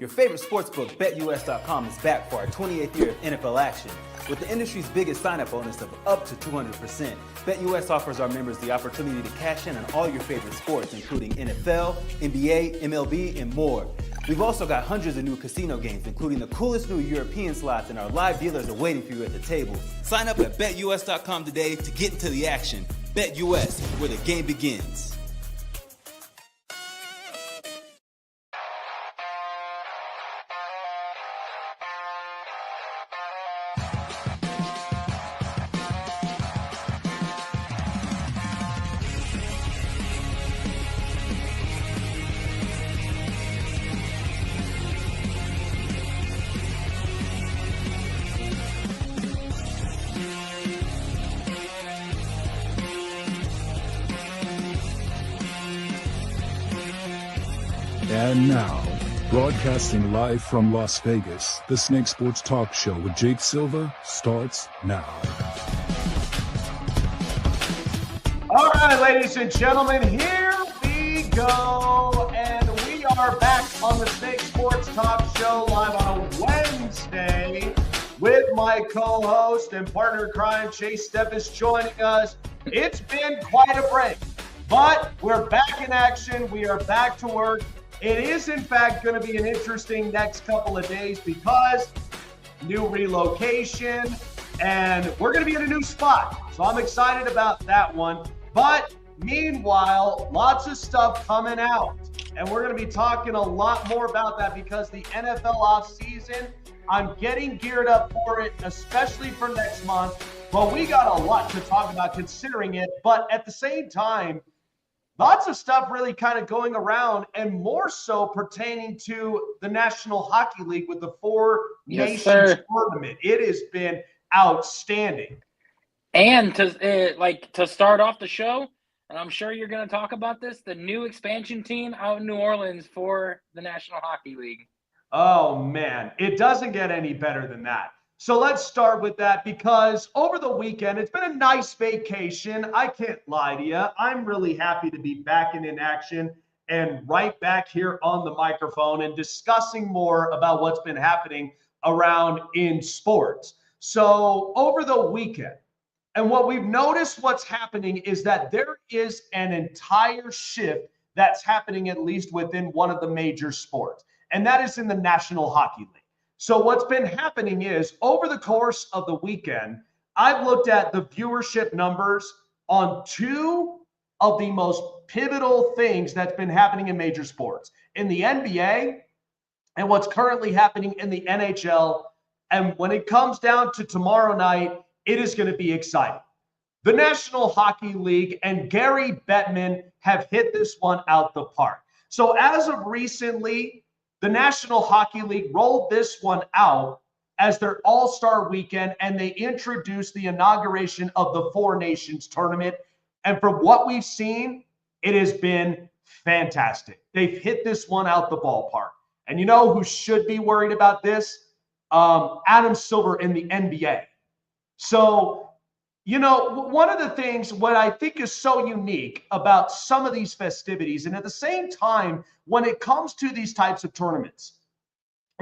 Your favorite sportsbook, BetUS.com, is back for our 28th year of NFL action. With the industry's biggest sign-up bonus of up to 200%, BetUS offers our members the opportunity to cash in on all your favorite sports, including NFL, NBA, MLB, and more. We've also got hundreds of new casino games, including the coolest new European slots, and our live dealers are waiting for you at the table. Sign up at BetUS.com today to get into the action. BetUS, where the game begins. And now, broadcasting live from Las Vegas, the Snake Sports Talk Show with Jake Silva starts now. All right, ladies and gentlemen, here we go. And we are back on the Snake Sports Talk Show live on a Wednesday with my co-host and partner in crime, Chase Steffes, joining us. It's been quite a break, but we're back in action. We are back to work. It is, in fact, going to be an interesting next couple of days because new relocation, and we're going to be in a new spot. So I'm excited about that one. But meanwhile, lots of stuff coming out. And we're going to be talking a lot more about that because the NFL offseason, I'm getting geared up for it, especially for next month. But we got a lot to talk about considering it. But at the same time, lots of stuff really kind of going around, and more so pertaining to the National Hockey League with the Four Nations tournament. It has been outstanding. And to start off the show, and I'm sure you're going to talk about this, the new expansion team out in New Orleans for the National Hockey League. Oh, man, it doesn't get any better than that. So let's start with that because over the weekend, it's been a nice vacation. I can't lie to you. I'm really happy to be back in action and right back here on the microphone and discussing more about what's been happening around in sports. So over the weekend, and what we've noticed what's happening is that there is an entire shift that's happening at least within one of the major sports, and that is in the National Hockey League. So what's been happening is over the course of the weekend, I've looked at the viewership numbers on two of the most pivotal things that's been happening in major sports, in the NBA and what's currently happening in the NHL. And when it comes down to tomorrow night, it is going to be exciting. The National Hockey League and Gary Bettman have hit this one out the park. So as of recently, the National Hockey League rolled this one out as their all-star weekend, and they introduced the inauguration of the Four Nations tournament. And from what we've seen, it has been fantastic. They've hit this one out the ballpark. And you know who should be worried about this? Adam Silver in the NBA. So, you know, one of the things, what I think is so unique about some of these festivities, and at the same time, when it comes to these types of tournaments,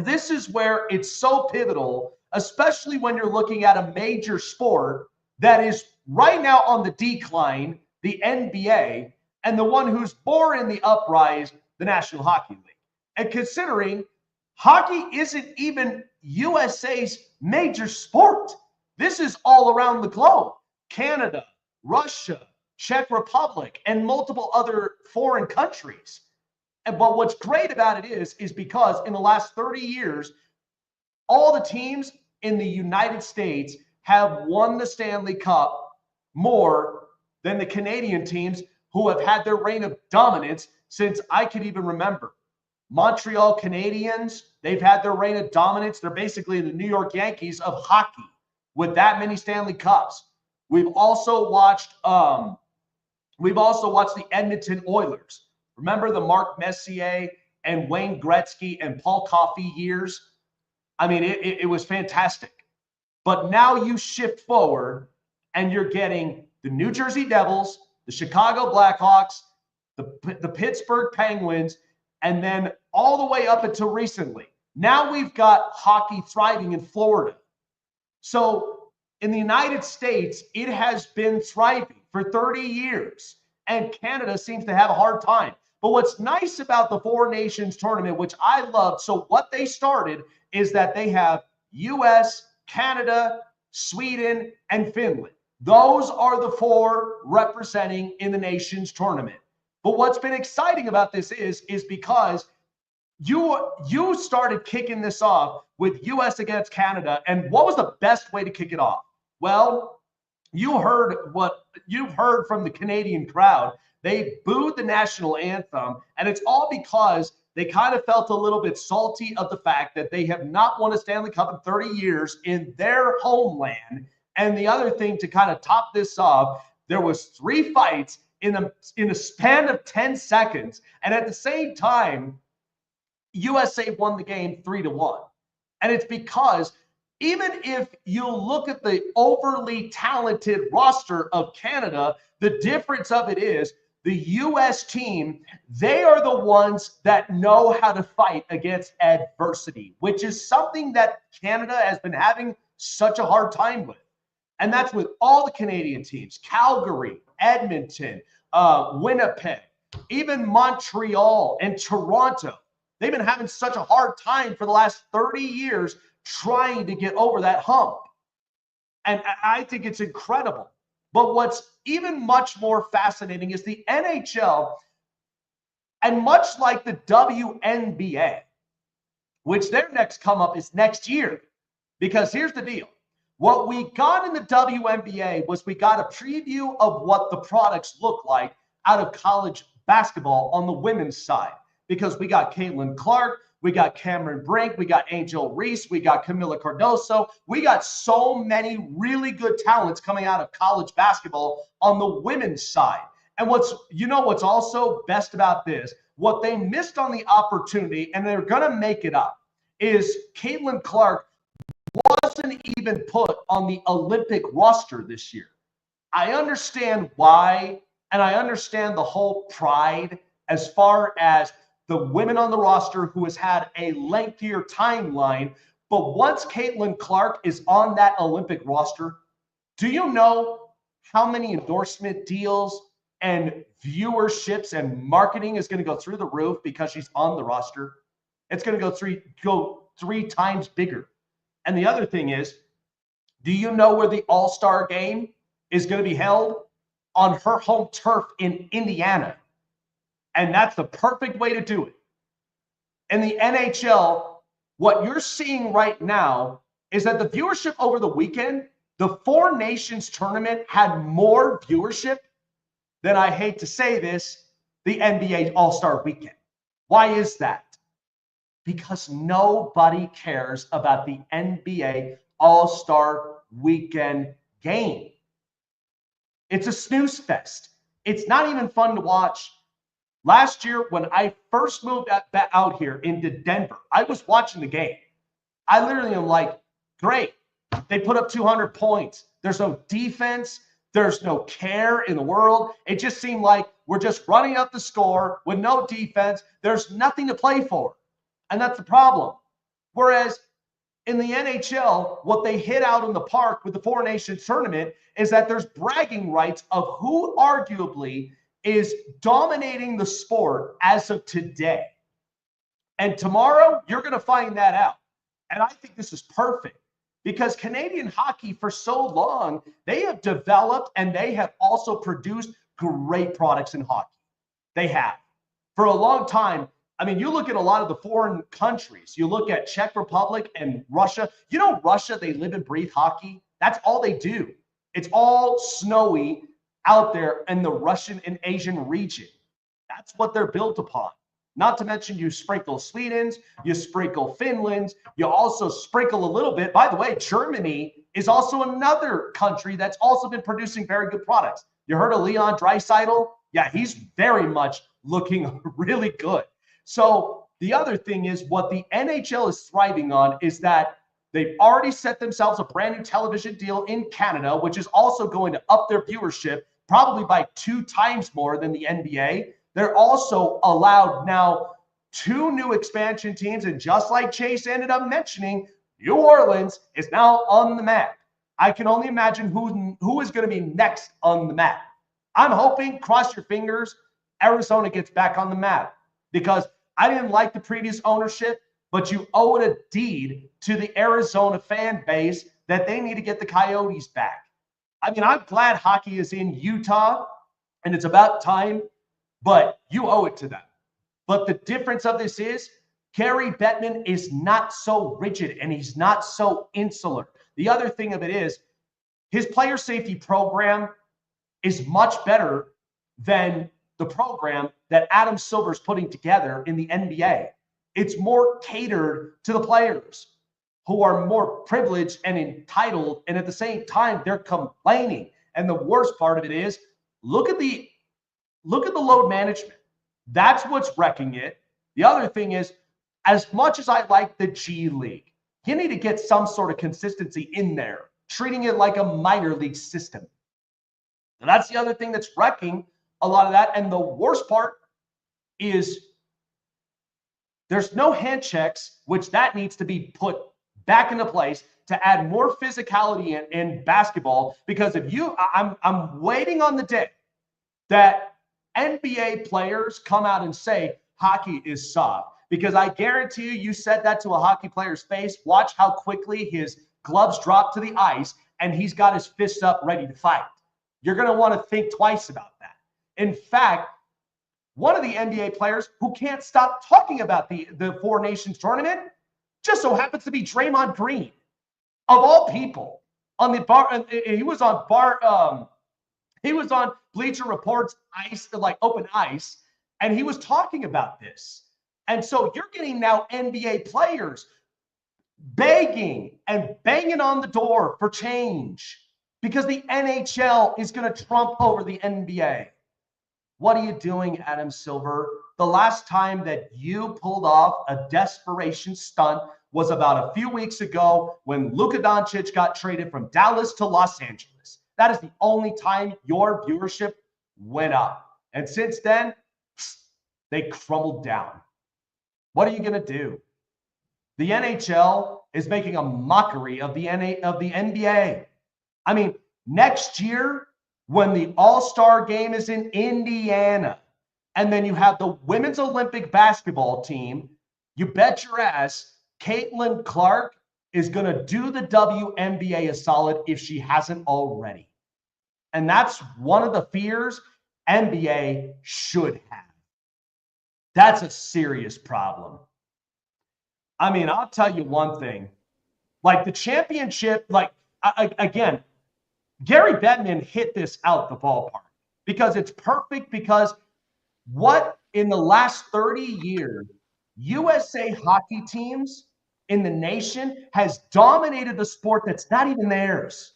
this is where it's so pivotal, especially when you're looking at a major sport that is right now on the decline, the NBA, and the one who's more in the uprise, the National Hockey League. And considering hockey isn't even USA's major sport, this is all around the globe. Canada, Russia, Czech Republic, and multiple other foreign countries. But what's great about it is because in the last 30 years, all the teams in the United States have won the Stanley Cup more than the Canadian teams who have had their reign of dominance since I could even remember. Montreal Canadiens, they've had their reign of dominance. They're basically the New York Yankees of hockey with that many Stanley Cups. We've also watched the Edmonton Oilers. Remember the Mark Messier and Wayne Gretzky and Paul Coffey years? I mean, it was fantastic. But now you shift forward and you're getting the New Jersey Devils, the Chicago Blackhawks, the Pittsburgh Penguins, and then all the way up until recently, Now we've got hockey thriving in Florida. So in the United States, it has been thriving for 30 years, and Canada seems to have a hard time. But what's nice about the Four Nations tournament, which I love, so what they started is that they have US, Canada, Sweden, and Finland. Those are the four representing in the Nations tournament. But what's been exciting about this is because you started kicking this off with US against Canada. And what was the best way to kick it off? Well, you've heard from the Canadian crowd. They booed the national anthem, and it's all because they kind of felt a little bit salty of the fact that they have not won a Stanley Cup in 30 years in their homeland. And the other thing, to kind of top this off, there was 3 fights in a span of 10 seconds. And at the same time, USA won the game 3-1. And it's because even if you look at the overly talented roster of Canada, the difference of it is the US team, they are the ones that know how to fight against adversity, which is something that Canada has been having such a hard time with. And that's with all the Canadian teams: Calgary, Edmonton, Winnipeg, even Montreal and Toronto. They've been having such a hard time for the last 30 years trying to get over that hump. And I think it's incredible. But what's even much more fascinating is the NHL, and much like the WNBA, which their next come up is next year. Because here's the deal. What we got in the WNBA was we got a preview of what the products look like out of college basketball on the women's side. Because we got Caitlin Clark, we got Cameron Brink, we got Angel Reese, we got Camila Cardoso. We got so many really good talents coming out of college basketball on the women's side. And what's also best about this, what they missed on the opportunity, and they're going to make it up, is Caitlin Clark wasn't even put on the Olympic roster this year. I understand why, and I understand the whole pride as far as the women on the roster who has had a lengthier timeline. But once Caitlin Clark is on that Olympic roster, do you know how many endorsement deals and viewerships and marketing is going to go through the roof because she's on the roster? It's going to go three times bigger. And the other thing is, do you know where the All-Star game is going to be held? On her home turf in Indiana. And that's the perfect way to do it. In the NHL, what you're seeing right now is that the viewership over the weekend, the Four Nations tournament had more viewership than, I hate to say this, the NBA All-Star weekend. Why is that? Because nobody cares about the NBA All-Star weekend game. It's a snooze fest. It's not even fun to watch. Last year, when I first moved out here into Denver, I was watching the game. I literally am like, great. They put up 200 points. There's no defense. There's no care in the world. It just seemed like we're just running up the score with no defense. There's nothing to play for. And that's the problem. Whereas in the NHL, what they hit out in the park with the Four Nations tournament is that there's bragging rights of who arguably is dominating the sport as of today. And tomorrow, you're going to find that out. And I think this is perfect because Canadian hockey, for so long, they have developed and they have also produced great products in hockey. They have. For a long time, I mean, you look at a lot of the foreign countries. You look at Czech Republic and Russia. You know, Russia, they live and breathe hockey. That's all they do. It's all snowy out there in the Russian and Asian region. That's what they're built upon. Not to mention you sprinkle Sweden's, you sprinkle Finland's, you also sprinkle a little bit. By the way, Germany is also another country that's also been producing very good products. You heard of Leon Draisaitl? Yeah, he's very much looking really good. So the other thing is what the NHL is thriving on is that they've already set themselves a brand new television deal in Canada, which is also going to up their viewership probably by 2 times more than the NBA. They're also allowed now 2 new expansion teams, and just like Chase ended up mentioning, New Orleans is now on the map. I can only imagine who is going to be next on the map. I'm hoping, cross your fingers, Arizona gets back on the map, because I didn't like the previous ownership, but you owe it a deed to the Arizona fan base that they need to get the Coyotes back. I mean, I'm glad hockey is in Utah, and it's about time, but you owe it to them. But the difference of this is Gary Bettman is not so rigid, and he's not so insular. The other thing of it is his player safety program is much better than the program that Adam Silver's putting together in the NBA. It's more catered to the players who are more privileged and entitled, and at the same time, they're complaining. And the worst part of it is, look at the load management. That's what's wrecking it. The other thing is, as much as I like the G League, you need to get some sort of consistency in there, treating it like a minor league system. And that's the other thing that's wrecking a lot of that. And the worst part is there's no hand checks, which that needs to be put back into place to add more physicality in basketball. Because if I'm waiting on the day that NBA players come out and say hockey is soft. Because I guarantee you said that to a hockey player's face. Watch how quickly his gloves drop to the ice and he's got his fists up ready to fight. You're going to want to think twice about that. In fact, one of the NBA players who can't stop talking about the Four Nations tournament just so happens to be Draymond Green, of all people. On the bar, he was on Bleacher Report's ice, like open ice, and he was talking about this. And so you're getting now NBA players begging and banging on the door for change because the NHL is going to trump over the NBA. What are you doing, Adam Silver? The last time that you pulled off a desperation stunt was about a few weeks ago when Luka Doncic got traded from Dallas to Los Angeles. That is the only time your viewership went up. And since then, they crumbled down. What are you going to do? The NHL is making a mockery of the NBA. I mean, next year, when the All-Star game is in Indiana, and then you have the Women's Olympic basketball team, you bet your ass Caitlin Clark is going to do the WNBA a solid if she hasn't already. And that's one of the fears NBA should have. That's a serious problem. I mean, I'll tell you one thing. Like the championship, again, Gary Bettman hit this out the ballpark because it's perfect because what in the last 30 years, USA hockey teams in the nation has dominated the sport that's not even theirs.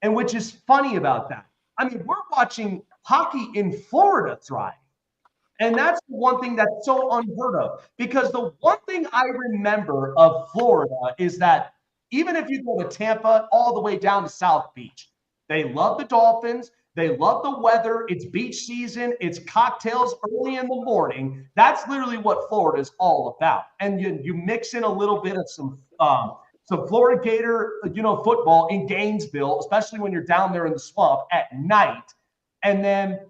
And which is funny about that. I mean, we're watching hockey in Florida thrive. And that's the one thing that's so unheard of. Because the one thing I remember of Florida is that even if you go to Tampa all the way down to South Beach, they love the Dolphins. They love the weather. It's beach season. It's cocktails early in the morning. That's literally what Florida is all about. And you mix in a little bit of some Florida Gator, football in Gainesville, especially when you're down there in the swamp at night. And then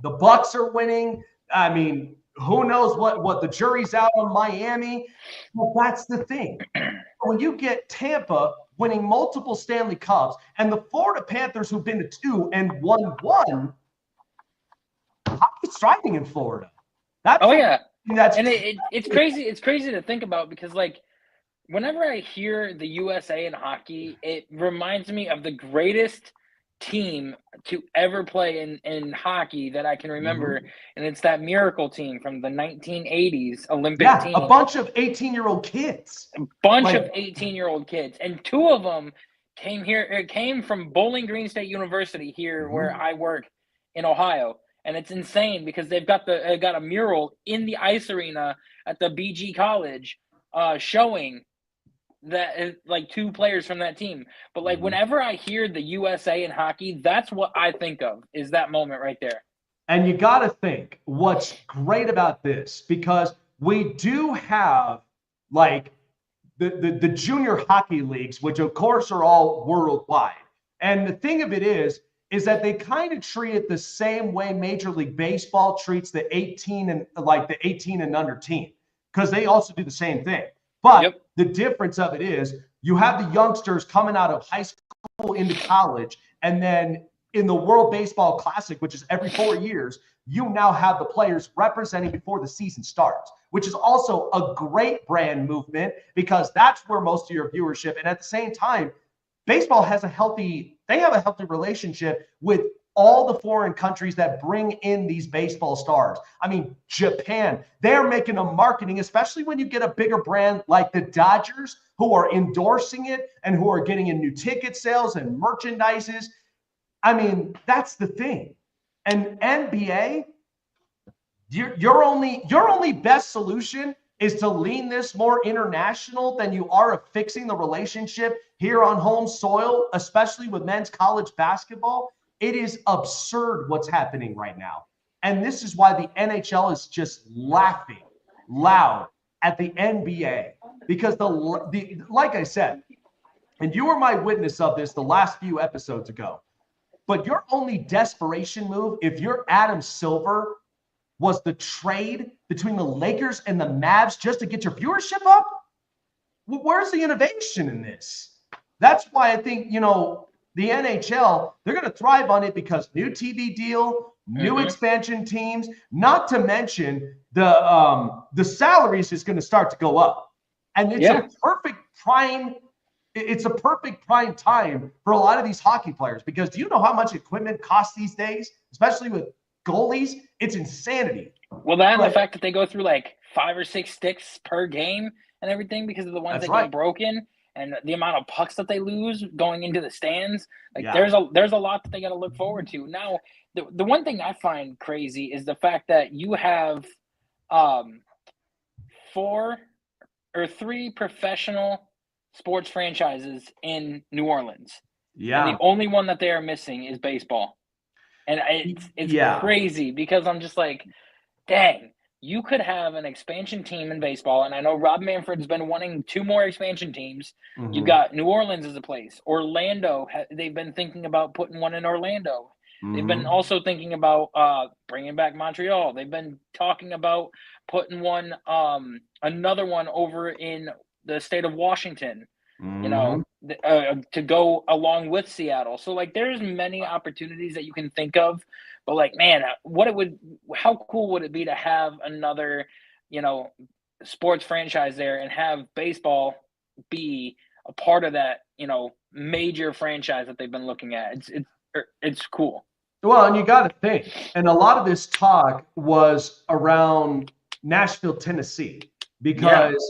the Bucks are winning. I mean, who knows what the jury's out on Miami? Well, that's the thing. When you get Tampa winning multiple Stanley Cups and the Florida Panthers who've been to 2 and won 1, hockey's thriving in Florida. It's crazy. It's crazy to think about because, like, whenever I hear the USA in hockey, it reminds me of the greatest team to ever play in hockey that I can remember, and it's that Miracle team from the 1980s Olympic team. A bunch of 18-year-old kids. Of 18-year-old kids, and 2 of them came here. It came from Bowling Green State University here, where I work in Ohio, and it's insane because they've got a mural in the ice arena at the BG College, showing that like 2 players from that team. But like whenever I hear the USA in hockey, that's what I think of, is that moment right there. And you got to think what's great about this, because we do have like the junior hockey leagues, which of course are all worldwide. And the thing of it is that they kind of treat it the same way Major League Baseball treats the 18 and under team, because they also do the same thing. But the difference of it is you have the youngsters coming out of high school into college, and then in the World Baseball Classic, which is every 4 years, you now have the players representing before the season starts, which is also a great brand movement, because that's where most of your viewership, and at the same time, baseball has a healthy relationship with all the foreign countries that bring in these baseball stars. I mean, Japan, they're making a marketing, especially when you get a bigger brand like the Dodgers, who are endorsing it and who are getting in new ticket sales and merchandises. I mean, that's the thing. And NBA, your only best solution is to lean this more international than you are of fixing the relationship here on home soil, especially with men's college basketball. It is absurd what's happening right now. And this is why the NHL is just laughing loud at the NBA, because the like I said, and you were my witness of this the last few episodes ago, but your only desperation move, if you're Adam Silver, was the trade between the Lakers and the Mavs just to get your viewership up? Where's the innovation in this? That's why I think, the NHL, they're going to thrive on it, because new TV deal, new expansion teams, not to mention the salaries is going to start to go up. And it's a perfect prime time for a lot of these hockey players, because do you know how much equipment costs these days, especially with goalies? It's insanity. Well, that and the fact that they go through like 5 or 6 sticks per game and everything, because of the ones that get broken, and the amount of pucks that they lose going into the stands. There's a lot that they got to look forward to. Now, the one thing I find crazy is the fact that you have 4 or 3 professional sports franchises in New Orleans. Yeah. And the only one that they are missing is baseball. And it's crazy, because I'm just like, dang, you could have an expansion team in baseball. And I know Rob Manfred's been wanting 2 more expansion teams. Mm-hmm. You've got New Orleans as a place. Orlando, they've been thinking about putting one in Orlando. Mm-hmm. They've been also thinking about bringing back Montreal. They've been talking about putting one, another one over in the state of Washington. Mm-hmm. To go along with Seattle. So there's many opportunities that you can think of, but man, how cool would it be to have another, sports franchise there, and have baseball be a part of that, major franchise that they've been looking at. It's cool. Well, and you got to think, and a lot of this talk was around Nashville, Tennessee, because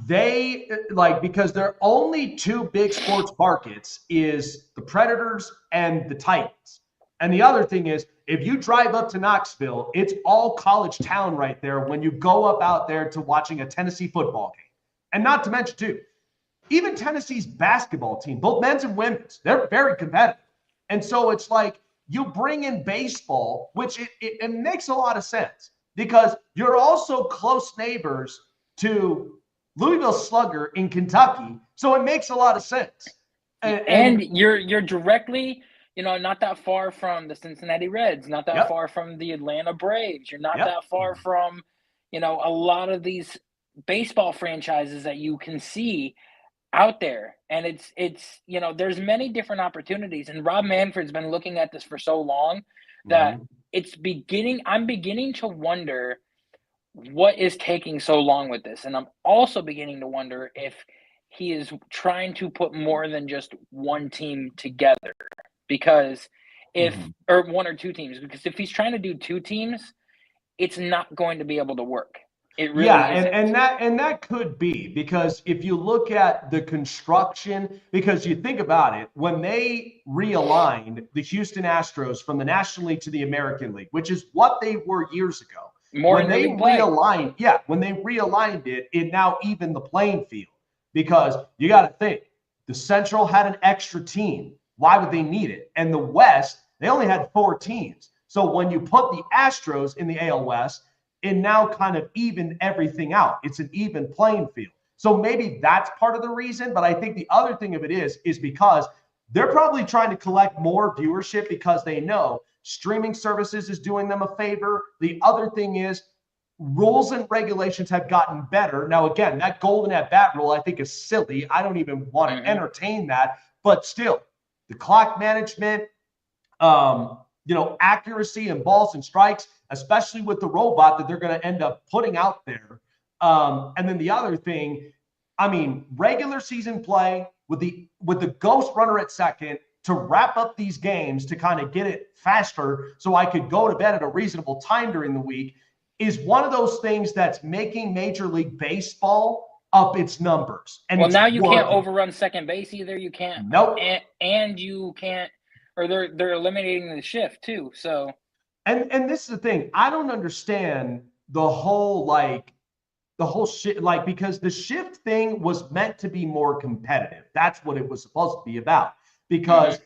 because their only 2 big sports markets is the Predators and the Titans. And the other thing is, if you drive up to Knoxville, it's all college town right there when you go up out there to watching a Tennessee football game. And not to mention, too, even Tennessee's basketball team, both men's and women's, they're very competitive. And so it's like you bring in baseball, which it makes a lot of sense, because you're also close neighbors to Louisville Slugger in Kentucky, so it makes a lot of sense. And you're directly, not that far from the Cincinnati Reds, not that far from the Atlanta Braves. You're not that far from, a lot of these baseball franchises that you can see out there. And it's there's many different opportunities. And Rob Manfred's been looking at this for so long that I'm beginning to wonder what is taking so long with this. And I'm also beginning to wonder if he is trying to put more than just one team together, because or 1 or 2 teams, because if he's trying to do 2 teams, it's not going to be able to work. It really isn't. and that could be, because if you look at the construction, because you think about it, when they realigned the Houston Astros from the National League to the American League, which is what they were years ago, when they realigned it, it now evened the playing field, because you got to think, the Central had an extra team. Why would they need it? And the West, they only had 4 teams. So when you put the Astros in the AL West, and now kind of even everything out. It's an even playing field. So maybe that's part of the reason. But I think the other thing of it is because they're probably trying to collect more viewership because they know streaming services is doing them a favor. The other thing is rules and regulations have gotten better. Now, again, that golden at bat rule I think is silly. I don't even want to entertain that. But still, the clock management, accuracy and balls and strikes, especially with the robot that they're going to end up putting out there. And then the other thing, I mean, regular season play with the ghost runner at second to wrap up these games to kind of get it faster so I could go to bed at a reasonable time during the week is one of those things that's making Major League Baseball up its numbers. And now you can't overrun second base either. You can't. Nope. And you can't, or they're eliminating the shift too. So. And this is the thing. I don't understand the whole shit, because the shift thing was meant to be more competitive. That's what it was supposed to be about. Because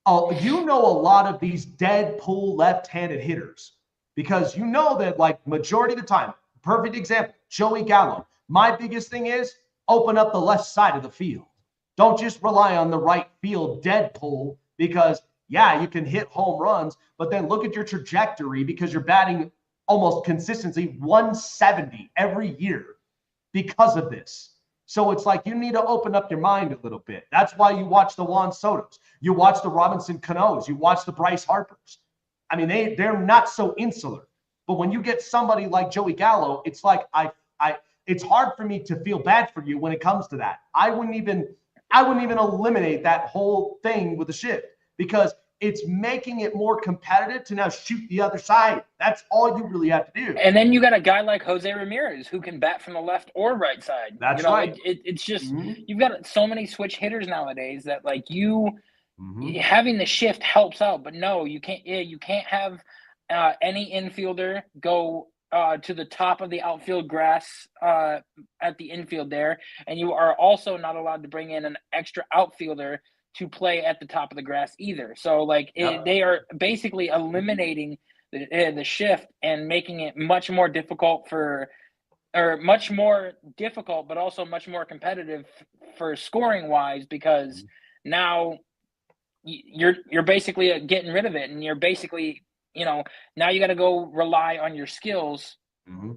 a lot of these dead pull left-handed hitters, because that majority of the time, perfect example, Joey Gallo. My biggest thing is open up the left side of the field. Don't just rely on the right field dead pull, because you can hit home runs, but then look at your trajectory, because you're batting almost consistency 170 every year because of this. So it's like you need to open up your mind a little bit. That's why you watch the Juan Sotos. You watch the Robinson Canoes. You watch the Bryce Harpers. I mean, they're not so insular. But when you get somebody like Joey Gallo, it's like it's hard for me to feel bad for you when it comes to that. I wouldn't even eliminate that whole thing with the shift, because it's making it more competitive to now shoot the other side. That's all you really have to do. And then you got a guy like Jose Ramirez who can bat from the left or right side. That's right. It's just you've got so many switch hitters nowadays that having the shift helps out. But no, you can't. You can't have any infielder go to the top of the outfield grass at the infield there, and you are also not allowed to bring in an extra outfielder to play at the top of the grass either. So they are basically eliminating the shift and making it much more difficult, but also much more competitive for scoring wise, because now you're basically getting rid of it, and you're basically, now you got to go rely on your skills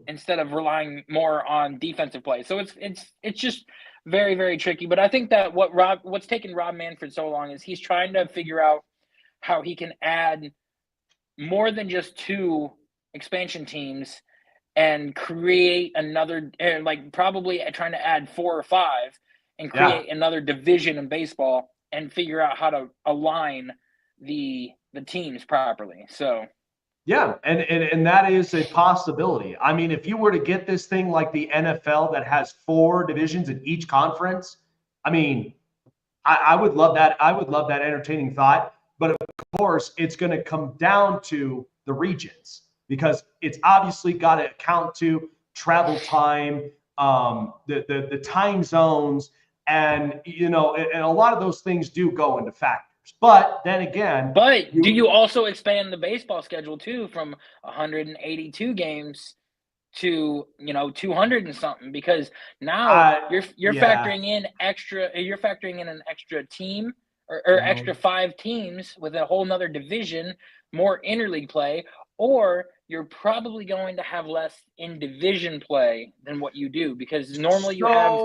instead of relying more on defensive play. So it's just very, very tricky. But I think that what's taken Rob Manfred so long is he's trying to figure out how he can add more than just 2 expansion teams and create another, probably trying to add 4 or 5 and create another division in baseball and figure out how to align the teams properly. So. Yeah, and that is a possibility. I mean, if you were to get this thing like the NFL that has 4 divisions in each conference, I mean, I would love that. I would love that entertaining thought. But of course, it's going to come down to the regions, because it's obviously got to account to travel time, the time zones, and and a lot of those things do go into factors. But then again, do you also expand the baseball schedule too from 182 games to 200 and something? Because now you're factoring in an extra team or extra 5 teams with a whole nother division, more interleague play, or you're probably going to have less in division play than what you do, because normally you have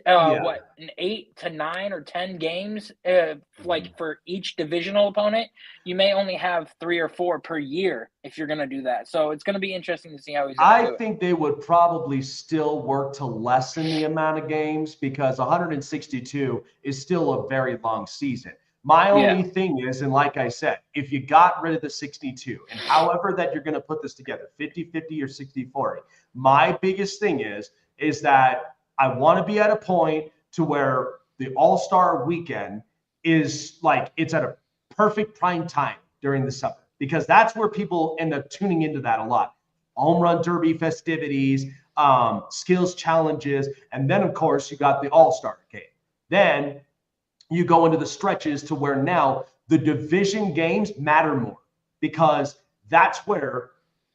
an 8 to 9 or 10 games for each divisional opponent. You may only have 3 or 4 per year if you're going to do that. So it's going to be interesting to see how he's going to do it. I think they would probably still work to lessen the amount of games, because 162 is still a very long season. My only thing is, and like I said, if you got rid of the 62, and however that you're going to put this together, 50-50 or 60-40, my biggest thing is that I want to be at a point to where the All-Star weekend is it's at a perfect prime time during the summer, because that's where people end up tuning into that a lot. Home run derby festivities, skills challenges, and then of course you got the All-Star game. Then you go into the stretches to where now the division games matter more, because that's where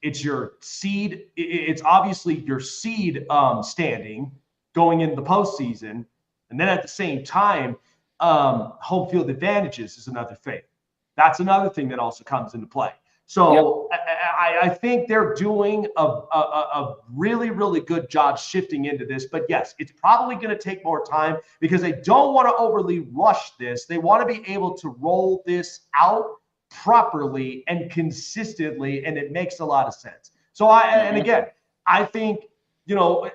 It's your seed. It's obviously your seed standing going into the postseason. And then at the same time, home field advantages is another thing. That's another thing that also comes into play. So yep. I think they're doing a really, really good job shifting into this. But yes, it's probably going to take more time because they don't want to overly rush this. They want to be able to roll this out properly and consistently, and it makes a lot of sense. So and again, I think,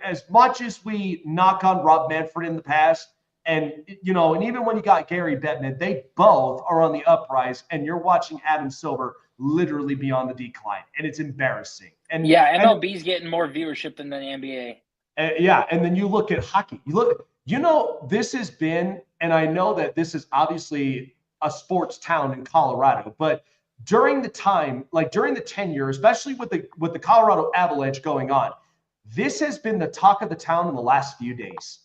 as much as we knock on Rob Manfred in the past, and even when you got Gary Bettman, they both are on the uprise, and you're watching Adam Silver literally be on the decline, and it's embarrassing. And MLB's getting more viewership than the NBA. And then you look at hockey. This has been, and I know that this is obviously a sports town in Colorado, but during the time, like during the tenure, especially with the Colorado Avalanche going on, this has been the talk of the town in the last few days.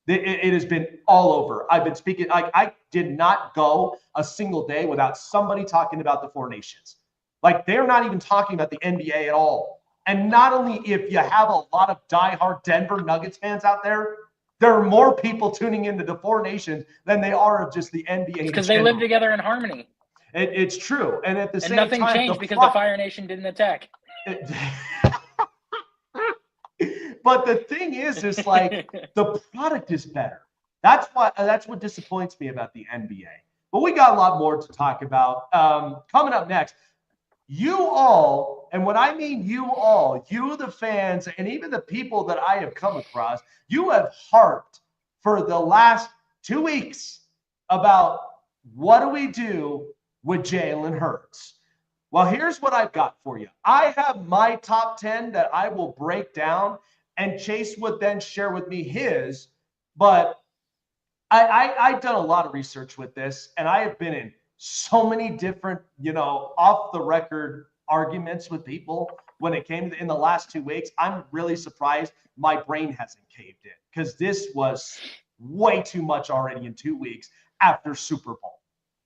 It has been all over. I've been speaking, I did not go a single day without somebody talking about the Four Nations. Like, they're not even talking about the NBA at all. And not only if you have a lot of diehard Denver Nuggets fans out there, there are more people tuning into the Four Nations than they are of just the NBA. Because they live together in harmony. It's true. And at the same time, nothing changed because the Fire Nation didn't attack. But the thing is like the product is better. That's what disappoints me about the NBA. But we got a lot more to talk about. Coming up next, you all, and when I mean you all, you the fans, and even the people that I have come across, you have harped for the last 2 weeks about what do we do with Jalen Hurts. Well, here's what I've got for you. I have my top 10 that I will break down, and Chase would then share with me his. But I've done a lot of research with this, and I have been in so many different, off-the-record arguments with people when it came to in the last 2 weeks. I'm really surprised my brain hasn't caved in, because this was way too much already in 2 weeks after Super Bowl.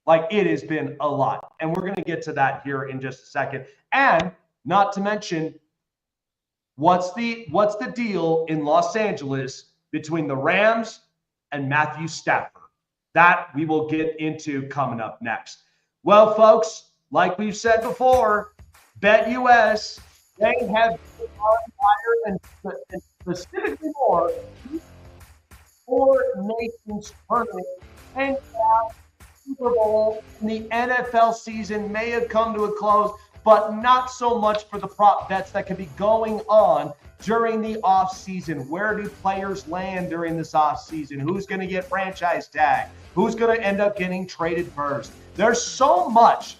Like, it has been a lot. And we're going to get to that here in just a second. And not to mention, what's the deal in Los Angeles between the Rams and Matthew Stafford? That we will get into coming up next. Well, folks, like we've said before, BetUS, they have been on fire, and specifically more, Four Nations tournament and Super Bowl in the NFL season may have come to a close, but not so much for the prop bets that could be going on during the offseason. Where do players land during this offseason? Who's going to get franchise tag? Who's going to end up getting traded first? There's so much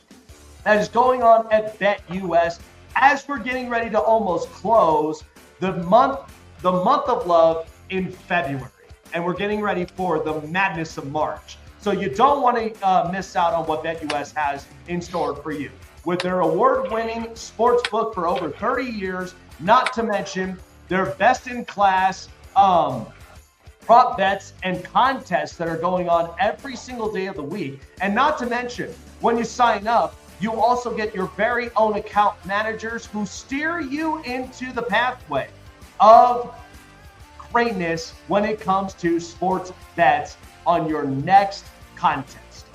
that is going on at BetUS as we're getting ready to almost close the month of love in February. And we're getting ready for the madness of March. So you don't want to miss out on what BetUS has in store for you. With their award-winning sports book for over 30 years, not to mention their best-in-class prop bets and contests that are going on every single day of the week. And not to mention, when you sign up, you also get your very own account managers who steer you into the pathway of greatness when it comes to sports bets on your next contest.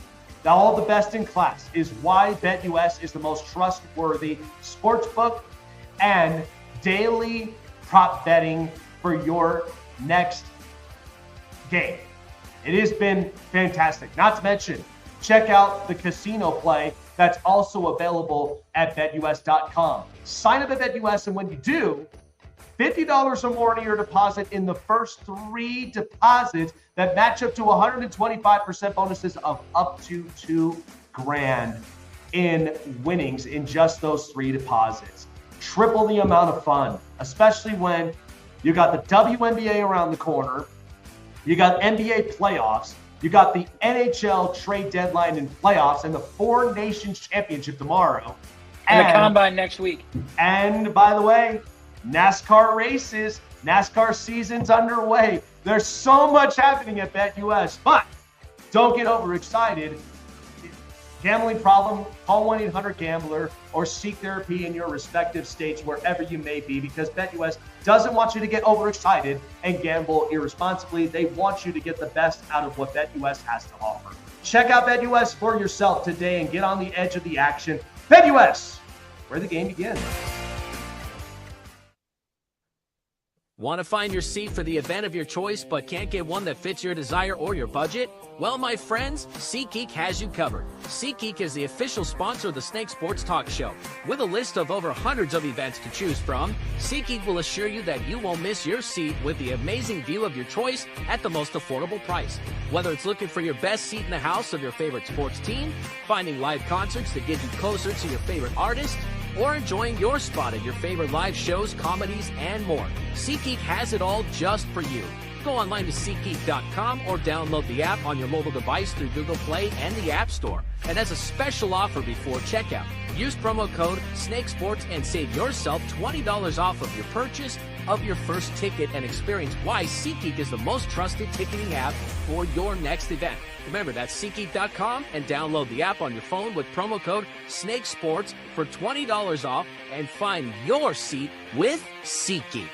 Now, all the best in class is why BetUS is the most trustworthy sportsbook and daily prop betting for your next game. It has been fantastic. Not to mention, check out the casino play that's also available at BetUS.com. Sign up at BetUS, and when you do, $50 or more in your deposit in the first 3 deposits that match up to 125% bonuses of up to $2,000 in winnings in just those 3 deposits. Triple the amount of fun, especially when you got the WNBA around the corner, you got NBA playoffs, you got the NHL trade deadline and playoffs, and the Four Nations Championship tomorrow. And the Combine next week. And by the way, NASCAR races, NASCAR season's underway. There's so much happening at BetUS, but don't get overexcited. Gambling problem? Call 1-800-GAMBLER or seek therapy in your respective states wherever you may be, because BetUS doesn't want you to get overexcited and gamble irresponsibly. They want you to get the best out of what BetUS has to offer. Check out BetUS for yourself today and get on the edge of the action. BetUS, where the game begins. Want to find your seat for the event of your choice but can't get one that fits your desire or your budget? Well, my friends, SeatGeek has you covered. SeatGeek is the official sponsor of the Snake Sports Talk Show. With a list of over hundreds of events to choose from, SeatGeek will assure you that you won't miss your seat with the amazing view of your choice at the most affordable price. Whether it's looking for your best seat in the house of your favorite sports team, finding live concerts that get you closer to your favorite artist, or enjoying your spot at your favorite live shows, comedies, and more, SeatGeek has it all just for you. Go online to SeatGeek.com or download the app on your mobile device through Google Play and the App Store. And as a special offer before checkout, use promo code SNAKESPORTS and save yourself $20 off of your purchase of your first ticket, and experience why SeatGeek is the most trusted ticketing app for your next event. Remember, that's SeatGeek.com and download the app on your phone with promo code SNAKESPORTS for $20 off and find your seat with SeatGeek.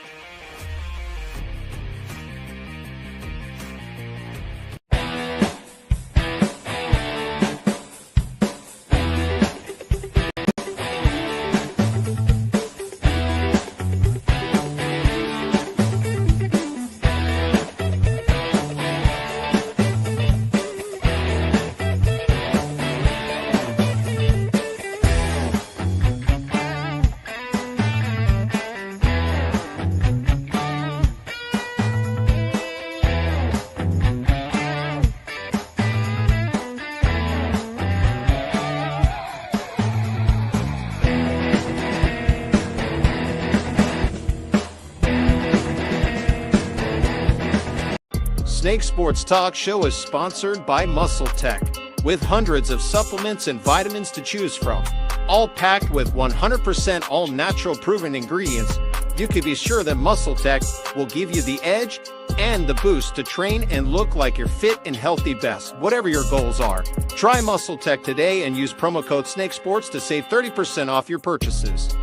Snake Sports Talk Show is sponsored by Muscle Tech, with hundreds of supplements and vitamins to choose from, all packed with 100% all-natural proven ingredients. You can be sure that Muscle Tech will give you the edge and the boost to train and look like your fit and healthy best, whatever your goals are. Try Muscle Tech today and use promo code SNAKESPORTS to save 30% off your purchases.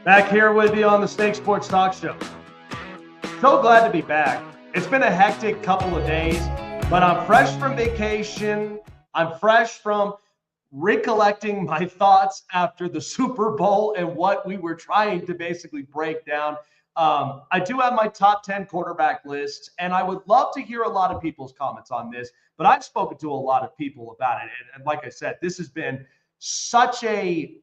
Back here with you on the Snake Sports Talk Show. So glad to be back. It's been a hectic couple of days, but I'm fresh from vacation. I'm fresh from recollecting my thoughts after the Super Bowl and what we were trying to basically break down. I do have my top 10 quarterback list, and I would love to hear a lot of people's comments on this, but I've spoken to a lot of people about it. And like I said, this has been such a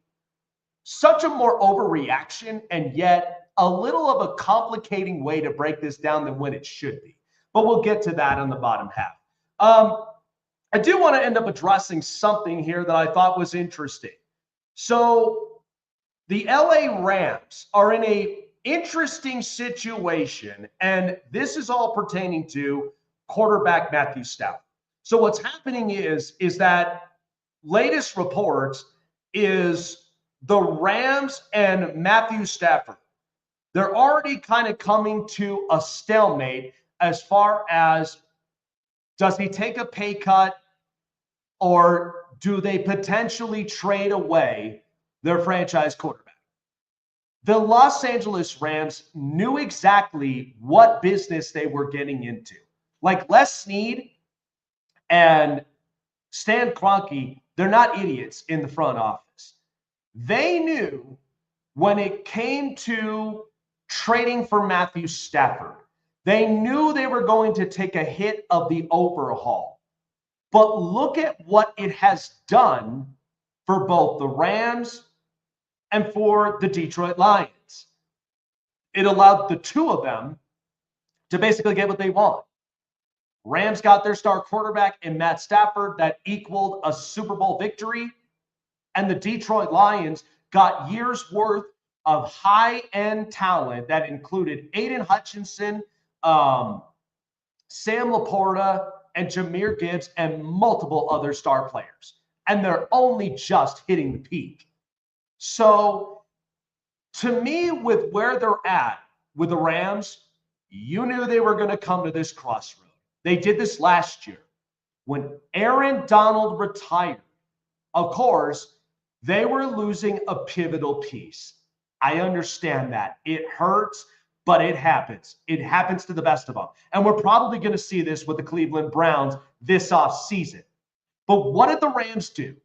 more overreaction, and yet a little of a complicating way to break this down than when it should be. But we'll get to that on the bottom half. I do want to end up addressing something here that I thought was interesting. So the LA Rams are in a interesting situation, and this is all pertaining to quarterback Matthew Stafford. So what's happening is that latest reports is the Rams and Matthew Stafford, they're already kind of coming to a stalemate as far as, does he take a pay cut or do they potentially trade away their franchise quarterback? The Los Angeles Rams knew exactly what business they were getting into. Like Les Snead and Stan Kroenke, they're not idiots in the front office. They knew when it came to trading for Matthew Stafford, they knew they were going to take a hit of the overhaul. But look at what it has done for both the Rams and for the Detroit Lions. It allowed the two of them to basically get what they want. Rams got their star quarterback in Matt Stafford that equaled a Super Bowl victory, and the Detroit Lions got years worth of high-end talent that included Aiden Hutchinson, Sam Laporta, and Jahmyr Gibbs, and multiple other star players. And they're only just hitting the peak. So, to me, with where they're at with the Rams, you knew they were going to come to this crossroad. They did this last year. when Aaron Donald retired, of course, they were losing a pivotal piece. I understand that. It hurts, but it happens. It happens to the best of them. And we're probably going to see this with the Cleveland Browns this offseason. But what did the Rams do?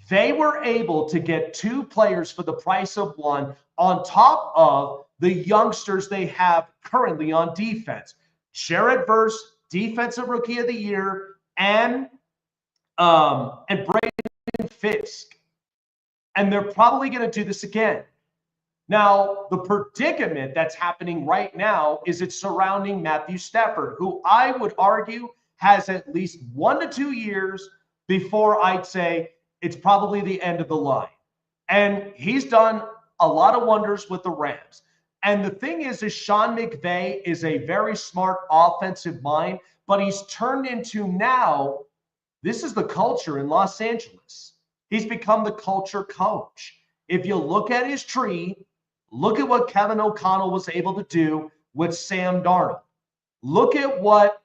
They were able to get 2 players for the price of 1 on top of the youngsters they have currently on defense. Jared Verse, Defensive Rookie of the Year, and Braden Fisk. And they're probably going to do this again. Now, the predicament that's happening right now is it's surrounding Matthew Stafford, who I would argue has at least 1 to 2 years before I'd say it's probably the end of the line. And he's done a lot of wonders with the Rams. And the thing is Sean McVay is a very smart offensive mind, but he's turned into now, this is the culture in Los Angeles. He's become the culture coach. If you look at his tree, look at what Kevin O'Connell was able to do with Sam Darnold. Look at what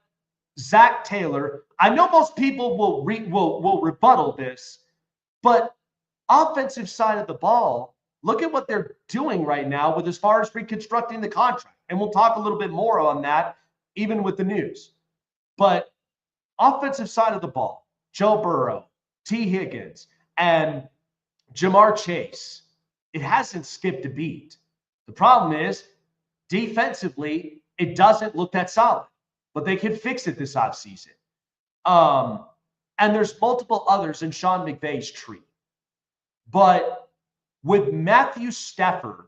Zach Taylor, I know most people will rebuttal this, but offensive side of the ball, look at what they're doing right now with as far as reconstructing the contract. And we'll talk a little bit more on that, even with the news. But offensive side of the ball, Joe Burrow, T. Higgins, and Jamar Chase, it hasn't skipped a beat. The problem is, defensively, it doesn't look that solid. But they can fix it this offseason. And there's multiple others in Sean McVay's tree. But with Matthew Stafford,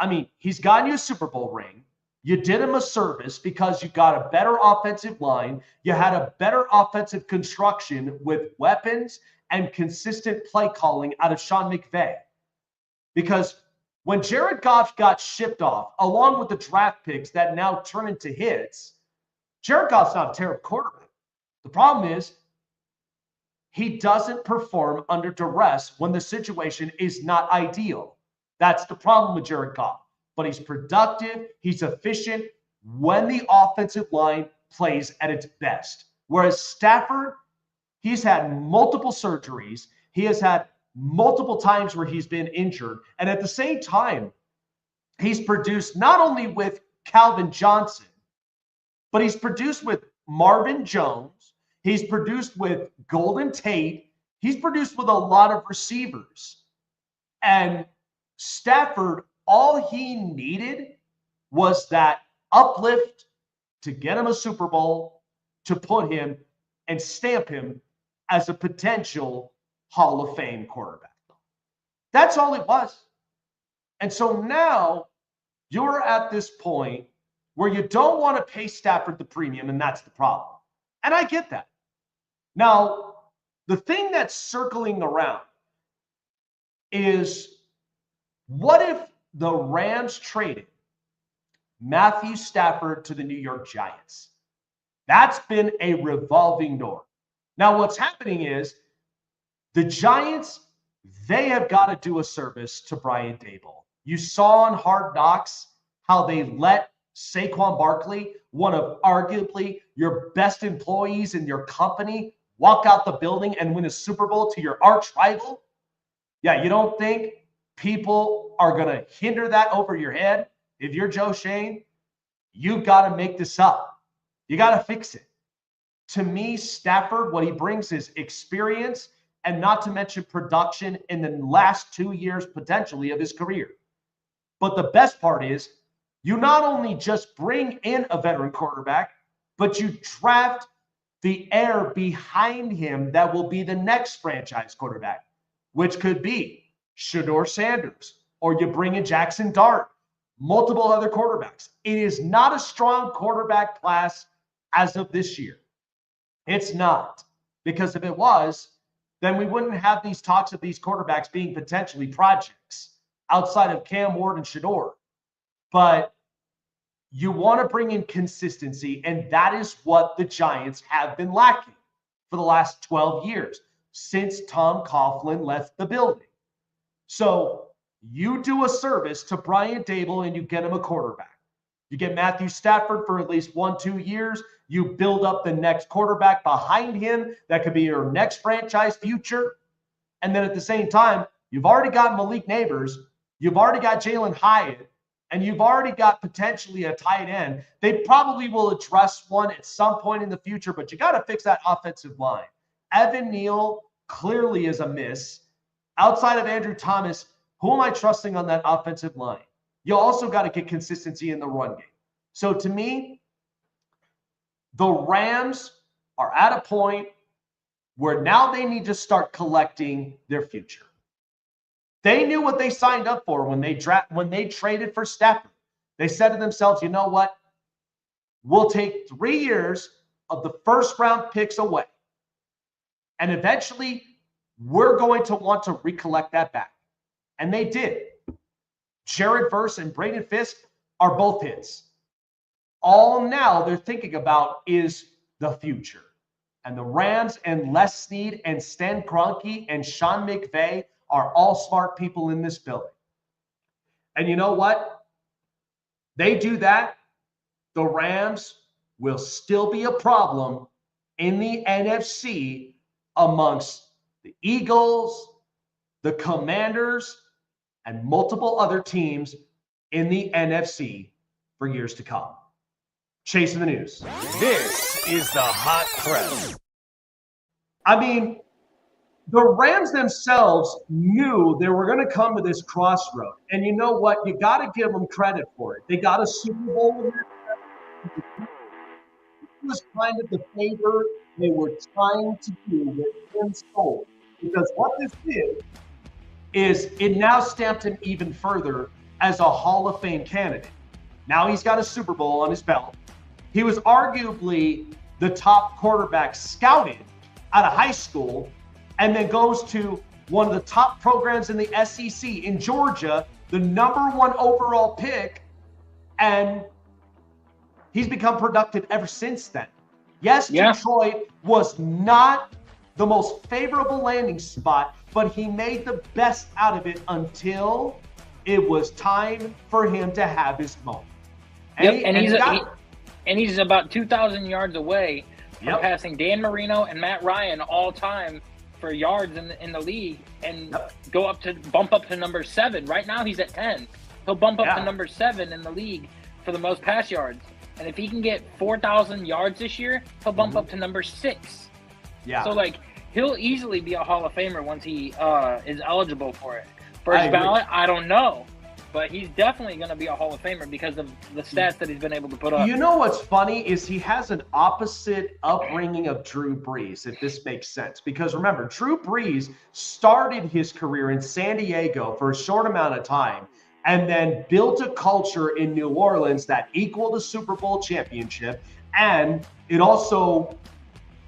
I mean, he's gotten you a Super Bowl ring. You did him a service because you got a better offensive line. You had a better offensive construction with weapons and consistent play calling out of Sean McVay. Because when Jared Goff got shipped off, along with the draft picks that now turn into hits, Jared Goff's not a terrible quarterback. The problem is he doesn't perform under duress when the situation is not ideal. That's the problem with Jared Goff. But he's productive, he's efficient when the offensive line plays at its best. Whereas Stafford, he's had multiple surgeries. He has had multiple times where he's been injured. And at the same time, he's produced not only with Calvin Johnson, but he's produced with Marvin Jones. He's produced with Golden Tate. He's produced with a lot of receivers. And Stafford, all he needed was that uplift to get him a Super Bowl, to put him and stamp him as a potential Hall of Fame quarterback. That's all it was. And so now you're at this point where you don't want to pay Stafford the premium, and that's the problem. And I get that. Now, the thing that's circling around is, what if the Rams traded Matthew Stafford to the New York Giants? That's been a revolving door. Now, what's happening is the Giants, they have got to do a service to Brian Daboll. You saw on Hard Knocks how they let Saquon Barkley, one of arguably your best employees in your company, walk out the building and win a Super Bowl to your arch rival. Yeah, you don't think people are going to hinder that over your head? If you're Joe Shane, you've got to make this up. You got to fix it. To me, Stafford, what he brings is experience, and not to mention production in the last 2 years, potentially, of his career. But the best part is, you not only just bring in a veteran quarterback, but you draft the heir behind him that will be the next franchise quarterback, which could be Shedeur Sanders, or you bring in Jackson Dart, multiple other quarterbacks. It is not a strong quarterback class as of this year. It's not. Because if it was, then we wouldn't have these talks of these quarterbacks being potentially projects outside of Cam Ward and Shedeur. But you want to bring in consistency, and that is what the Giants have been lacking for the last 12 years, since Tom Coughlin left the building. So you do a service to Brian Daboll and you get him a quarterback. You get Matthew Stafford for at least 1-2 years. You build up the next quarterback behind him that could be your next franchise future. And then at the same time, you've already got Malik Neighbors. You've already got Jalen Hyatt. And you've already got potentially a tight end. They probably will address one at some point in the future, but you got to fix that offensive line. Evan Neal clearly is a miss. Outside of Andrew Thomas, who am I trusting on that offensive line? You also got to get consistency in the run game. So to me, the Rams are at a point where now they need to start collecting their future. They knew what they signed up for when they traded for Stafford. They said to themselves, you know what? We'll take 3 years of the first round picks away. And eventually, we're going to want to recollect that back. And they did. Jared Verse and Braden Fisk are both hits. All now they're thinking about is the future. And the Rams and Les Snead and Stan Kroenke and Sean McVay are all smart people in this building. And you know what? They do that, the Rams will still be a problem in the NFC amongst the Eagles, the Commanders, and multiple other teams in the NFC for years to come. Chasing the news. This is the Hot Press. I mean, the Rams themselves knew they were going to come to this crossroad. And you know what? You got to give them credit for it. They got a Super Bowl. It was kind of the favor they were trying to do with Tim's soul. Because what this did is it now stamped him even further as a Hall of Fame candidate. Now he's got a Super Bowl on his belt. He was arguably the top quarterback scouted out of high school, and then goes to one of the top programs in the SEC in Georgia, the #1 overall pick, and he's become productive ever since then. Yes, yeah. Detroit was not the most favorable landing spot, but he made the best out of it until it was time for him to have his moment. And he's about 2,000 yards away from passing Dan Marino and Matt Ryan all time for yards in the league, and bump up to number 7. Right now he's at 10. He'll bump up to number 7 in the league for the most pass yards. And if he can get 4,000 yards this year, he'll bump up to number 6. Yeah. So like he'll easily be a Hall of Famer once he is eligible for it. First ballot, I don't know. But he's definitely going to be a Hall of Famer because of the stats that he's been able to put up. You know what's funny is he has an opposite upbringing of Drew Brees, if this makes sense. Because remember, Drew Brees started his career in San Diego for a short amount of time and then built a culture in New Orleans that equaled a Super Bowl championship. And it also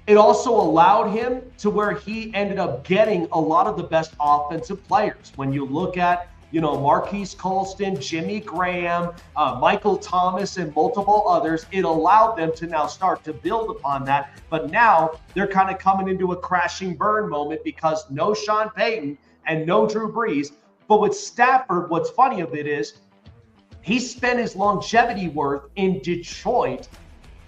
allowed him to where he ended up getting a lot of the best offensive players. When you look at Marquise Colston, Jimmy Graham, Michael Thomas, and multiple others, it allowed them to now start to build upon that. But now they're kind of coming into a crashing burn moment because no Sean Payton and no Drew Brees. But with Stafford, what's funny of it is he spent his longevity worth in Detroit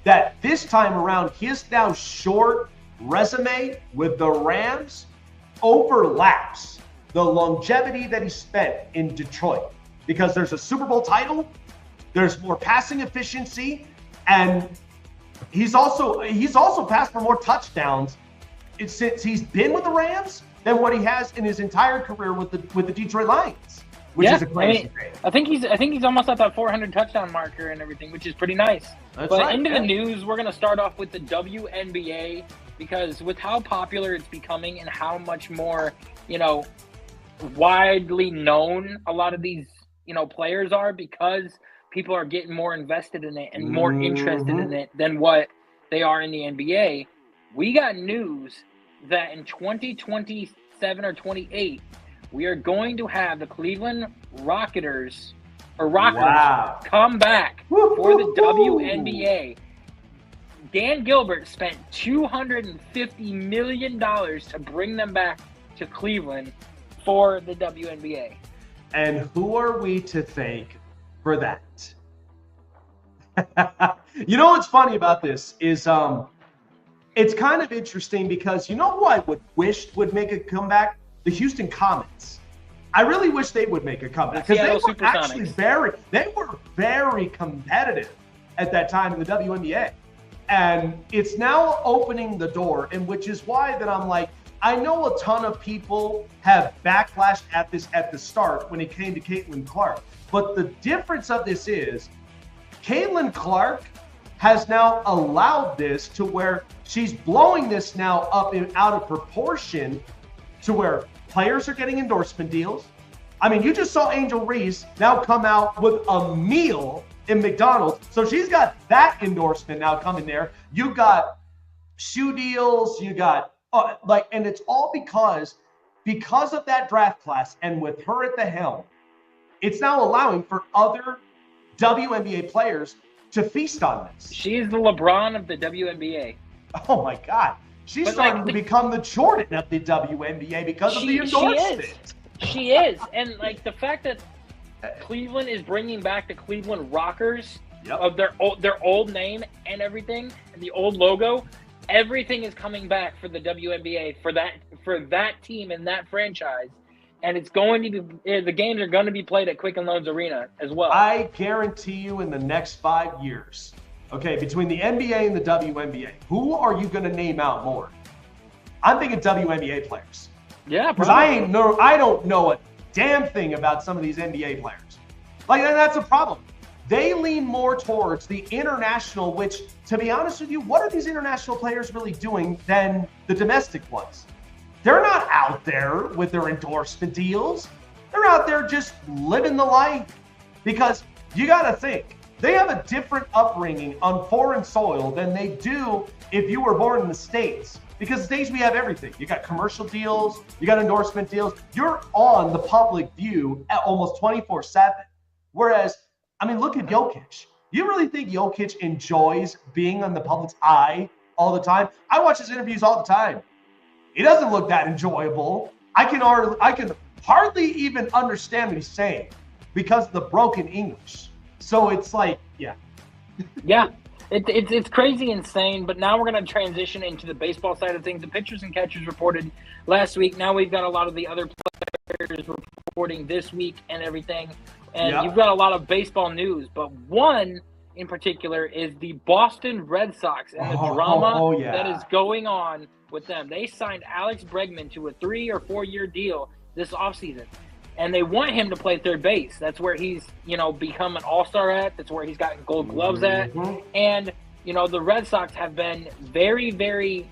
that this time around, his now short resume with the Rams overlaps the longevity that he spent in Detroit, because there's a Super Bowl title, there's more passing efficiency, and he's also passed for more touchdowns since he's been with the Rams than what he has in his entire career with the Detroit Lions, which is a crazy thing. I think he's almost at that 400 touchdown marker and everything, which is pretty nice. That's right. Into the news, we're going to start off with the WNBA, because with how popular it's becoming and how much more, widely known a lot of these players are, because people are getting more invested in it and more interested in it than what they are in the NBA. We got news that in 2027 or 28 we are going to have the Cleveland Rockers come back for the WNBA. Dan Gilbert spent $250 million to bring them back to Cleveland for the WNBA. And who are we to thank for that? You know what's funny about this is it's kind of interesting because you know who I would make a comeback? The Houston Comets. I really wish they would make a comeback because they were actually very competitive at that time in the WNBA. And it's now opening the door, and which is why that I'm like, I know a ton of people have backlashed at this at the start when it came to Caitlin Clark. But the difference of this is Caitlin Clark has now allowed this to where she's blowing this now up and out of proportion to where players are getting endorsement deals. I mean, you just saw Angel Reese now come out with a meal in McDonald's. So she's got that endorsement now coming there. You got shoe deals, you got and it's all because of that draft class and with her at the helm, it's now allowing for other WNBA players to feast on this. She's the LeBron of the WNBA. Oh my God. She's starting to become the Jordan of the WNBA because of the endorsement. She is. And like the fact that Cleveland is bringing back the Cleveland Rockers of their old name and everything, and the old logo, everything is coming back for the WNBA for that team and that franchise. And it's going to be the games are going to be played at Quicken Loans Arena as well. I guarantee you in the next 5 years, okay, between the NBA and the WNBA, who are you going to name out more? I'm thinking WNBA players. Yeah, because I don't know a damn thing about some of these NBA players. Like, and that's a problem. They lean more towards the international, which, to be honest with you, what are these international players really doing than the domestic ones? They're not out there with their endorsement deals. They're out there just living the life. Because you got to think, they have a different upbringing on foreign soil than they do if you were born in the States. Because the States, we have everything. You got commercial deals, you got endorsement deals. You're on the public view at almost 24/7. Whereas, I mean, look at Jokic. You really think Jokic enjoys being on the public's eye all the time? I watch his interviews all the time. He doesn't look that enjoyable. I can hardly even understand what he's saying because of the broken English. So it's like, yeah. Yeah, it's crazy insane. But now we're going to transition into the baseball side of things. The pitchers and catchers reported last week. Now we've got a lot of the other players reporting this week and everything. And you've got a lot of baseball news. But one in particular is the Boston Red Sox and the drama that is going on with them. They signed Alex Bregman to a 3 or 4 year deal this offseason. And they want him to play third base. That's where he's, become an all-star at. That's where he's gotten gold gloves at. And, the Red Sox have been very, very,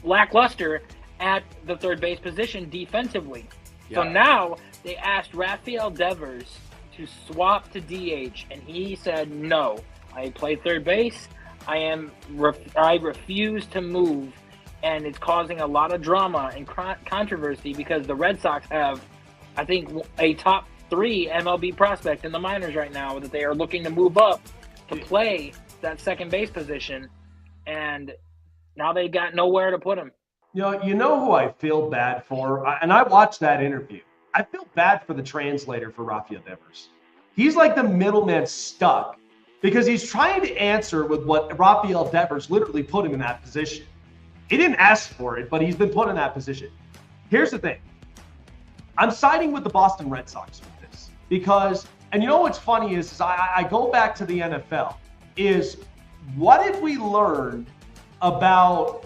lackluster at the third base position defensively. So now they asked Rafael Devers to swap to DH, and he said, no, I play third base. I refuse to move. And it's causing a lot of drama and controversy because the Red Sox have, I think, a top 3 MLB prospect in the minors right now that they are looking to move up to play that second base position. And now they've got nowhere to put him. You know who I feel bad for? And I watched that interview. I feel bad for the translator for Rafael Devers. He's like the middleman stuck because he's trying to answer with what Rafael Devers literally put him in that position. He didn't ask for it, but he's been put in that position. Here's the thing. I'm siding with the Boston Red Sox with this because, and you know what's funny is I go back to the NFL, is what have we learned about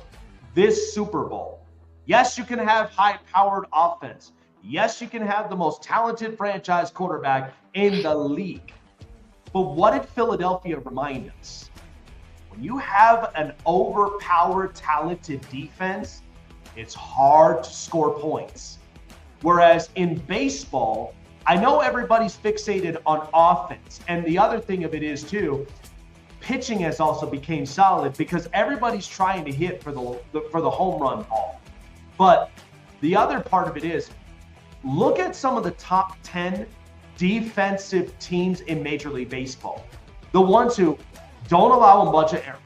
this Super Bowl? Yes, you can have high-powered offense. Yes, you can have the most talented franchise quarterback in the league. But what did Philadelphia remind us? When you have an overpowered, talented defense, it's hard to score points. Whereas in baseball, I know everybody's fixated on offense. And the other thing of it is, too, pitching has also become solid because everybody's trying to hit for the home run ball. But the other part of it is, look at some of the top 10 defensive teams in Major League Baseball. The ones who don't allow a bunch of errors,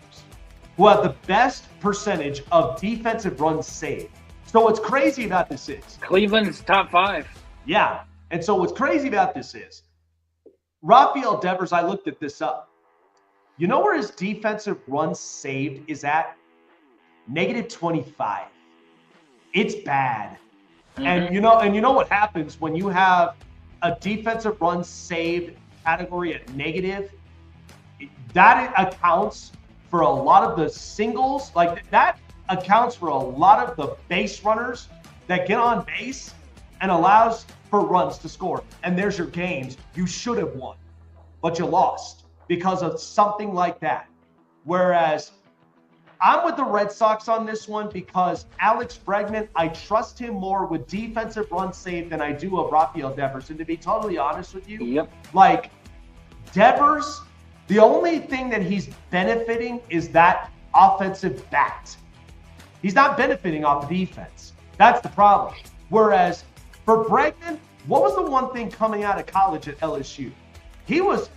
who have the best percentage of defensive runs saved. So what's crazy about this is Cleveland's top 5. Yeah. And so what's crazy about this is Rafael Devers, I looked at this up. You know where his defensive runs saved is at? -25. It's bad. And you know what happens when you have a defensive run saved category at negative? That accounts for a lot of the singles. Like that accounts for a lot of the base runners that get on base and allows for runs to score. And there's your games you should have won, but you lost because of something like that. Whereas I'm with the Red Sox on this one because Alex Bregman, I trust him more with defensive run save than I do of Rafael Devers. And to be totally honest with you, like Devers, the only thing that he's benefiting is that offensive bat. He's not benefiting off the defense. That's the problem. Whereas for Bregman, what was the one thing coming out of college at LSU? He was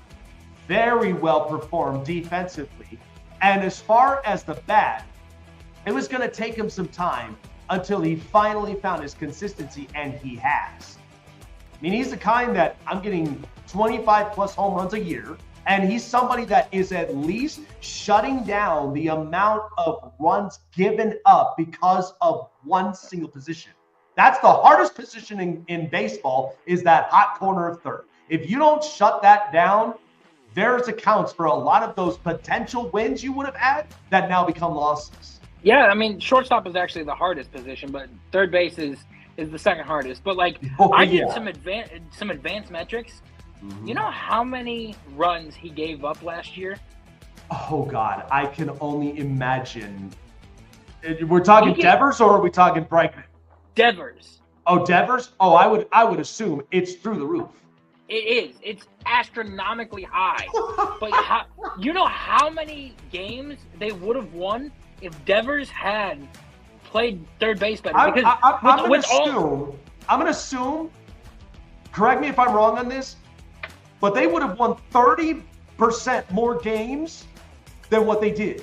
very well performed defensively. And as far as the bat, it was going to take him some time until he finally found his consistency, and he has. I mean, he's the kind that I'm getting 25 plus home runs a year, and he's somebody that is at least shutting down the amount of runs given up because of one single position. That's the hardest position in baseball, is that hot corner of third. If you don't shut that down, there's accounts for a lot of those potential wins you would have had that now become losses. Yeah, I mean, shortstop is actually the hardest position, but third base is the second hardest. But like, I did some advanced metrics. You know how many runs he gave up last year? Oh God, I can only imagine. We're talking Devers, or are we talking Bregman? Devers. Oh, Devers. Oh, I would assume it's through the roof. It is. It's astronomically high. But you know how many games they would have won if Devers had played third base better? Because I'm going to assume, correct me if I'm wrong on this, but they would have won 30% more games than what they did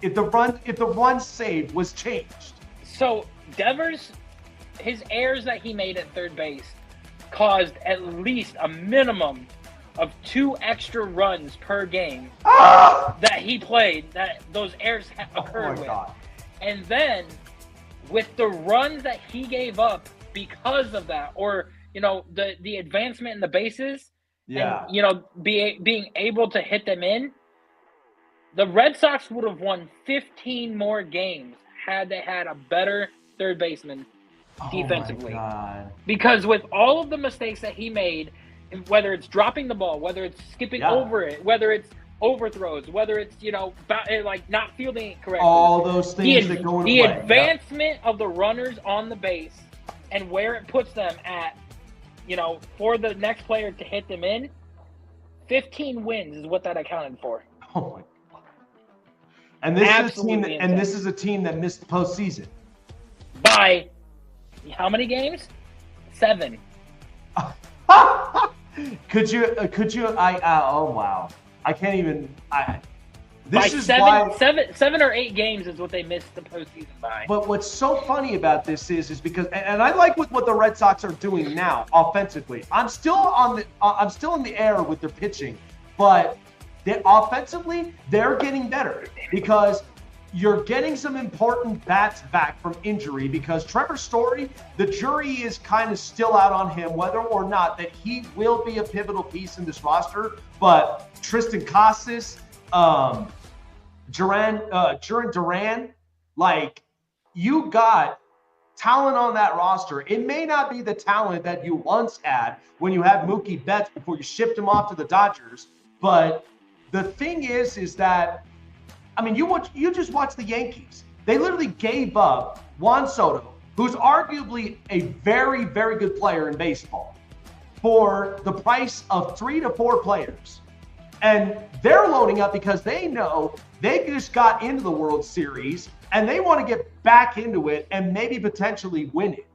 if the run save was changed. So Devers, his errors that he made at third base caused at least a minimum of 2 extra runs per game that he played, that those errors occurred with. God. And then with the runs that he gave up because of that, or the advancement in the bases, and being able to hit them in, the Red Sox would have won 15 more games had they had a better third baseman defensively. Oh my God. Because with all of the mistakes that he made, whether it's dropping the ball, whether it's skipping over it, whether it's overthrows, whether it's like not fielding it correctly, all those things that go in the advancement of the runners on the base and where it puts them at, for the next player to hit them in, 15 wins is what that accounted for. Oh my God. And this is a team that missed the postseason by how many games? 7. Could you? Oh wow! I can't even. This is seven or 8 games is what they missed the postseason by. But what's so funny about this is because, and I like what the Red Sox are doing now offensively. I'm still in the air with their pitching, but offensively they're getting better because you're getting some important bats back from injury, because Trevor Story, the jury is kind of still out on him, whether or not that he will be a pivotal piece in this roster. But Tristan Casas, Duran, like, you got talent on that roster. It may not be the talent that you once had when you had Mookie Betts before you shipped him off to the Dodgers, but the thing is that, I mean, you just watch the Yankees. They literally gave up Juan Soto, who's arguably a very, very good player in baseball, for the price of 3 to 4 players. And they're loading up because they know they just got into the World Series and they want to get back into it and maybe potentially win it.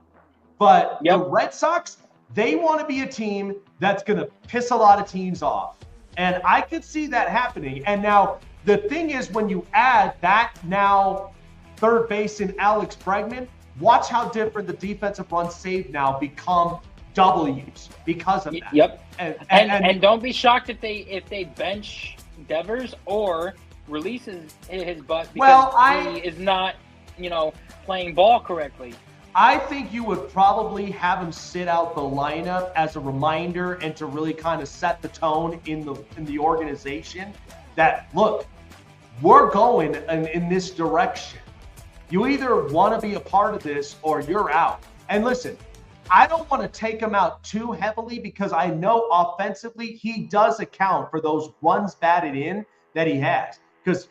But the Red Sox, they want to be a team that's going to piss a lot of teams off. And I could see that happening. And now, the thing is, when you add that now third base in Alex Bregman, watch how different the defensive runs saved now become W's because of that. Yep. And don't be shocked if they bench Devers or releases his butt because he is not, playing ball correctly. I think you would probably have him sit out the lineup as a reminder and to really kind of set the tone in the organization that, look, we're going in this direction. You either want to be a part of this or you're out. And listen, I don't want to take him out too heavily because I know offensively he does account for those runs batted in that he has. Because,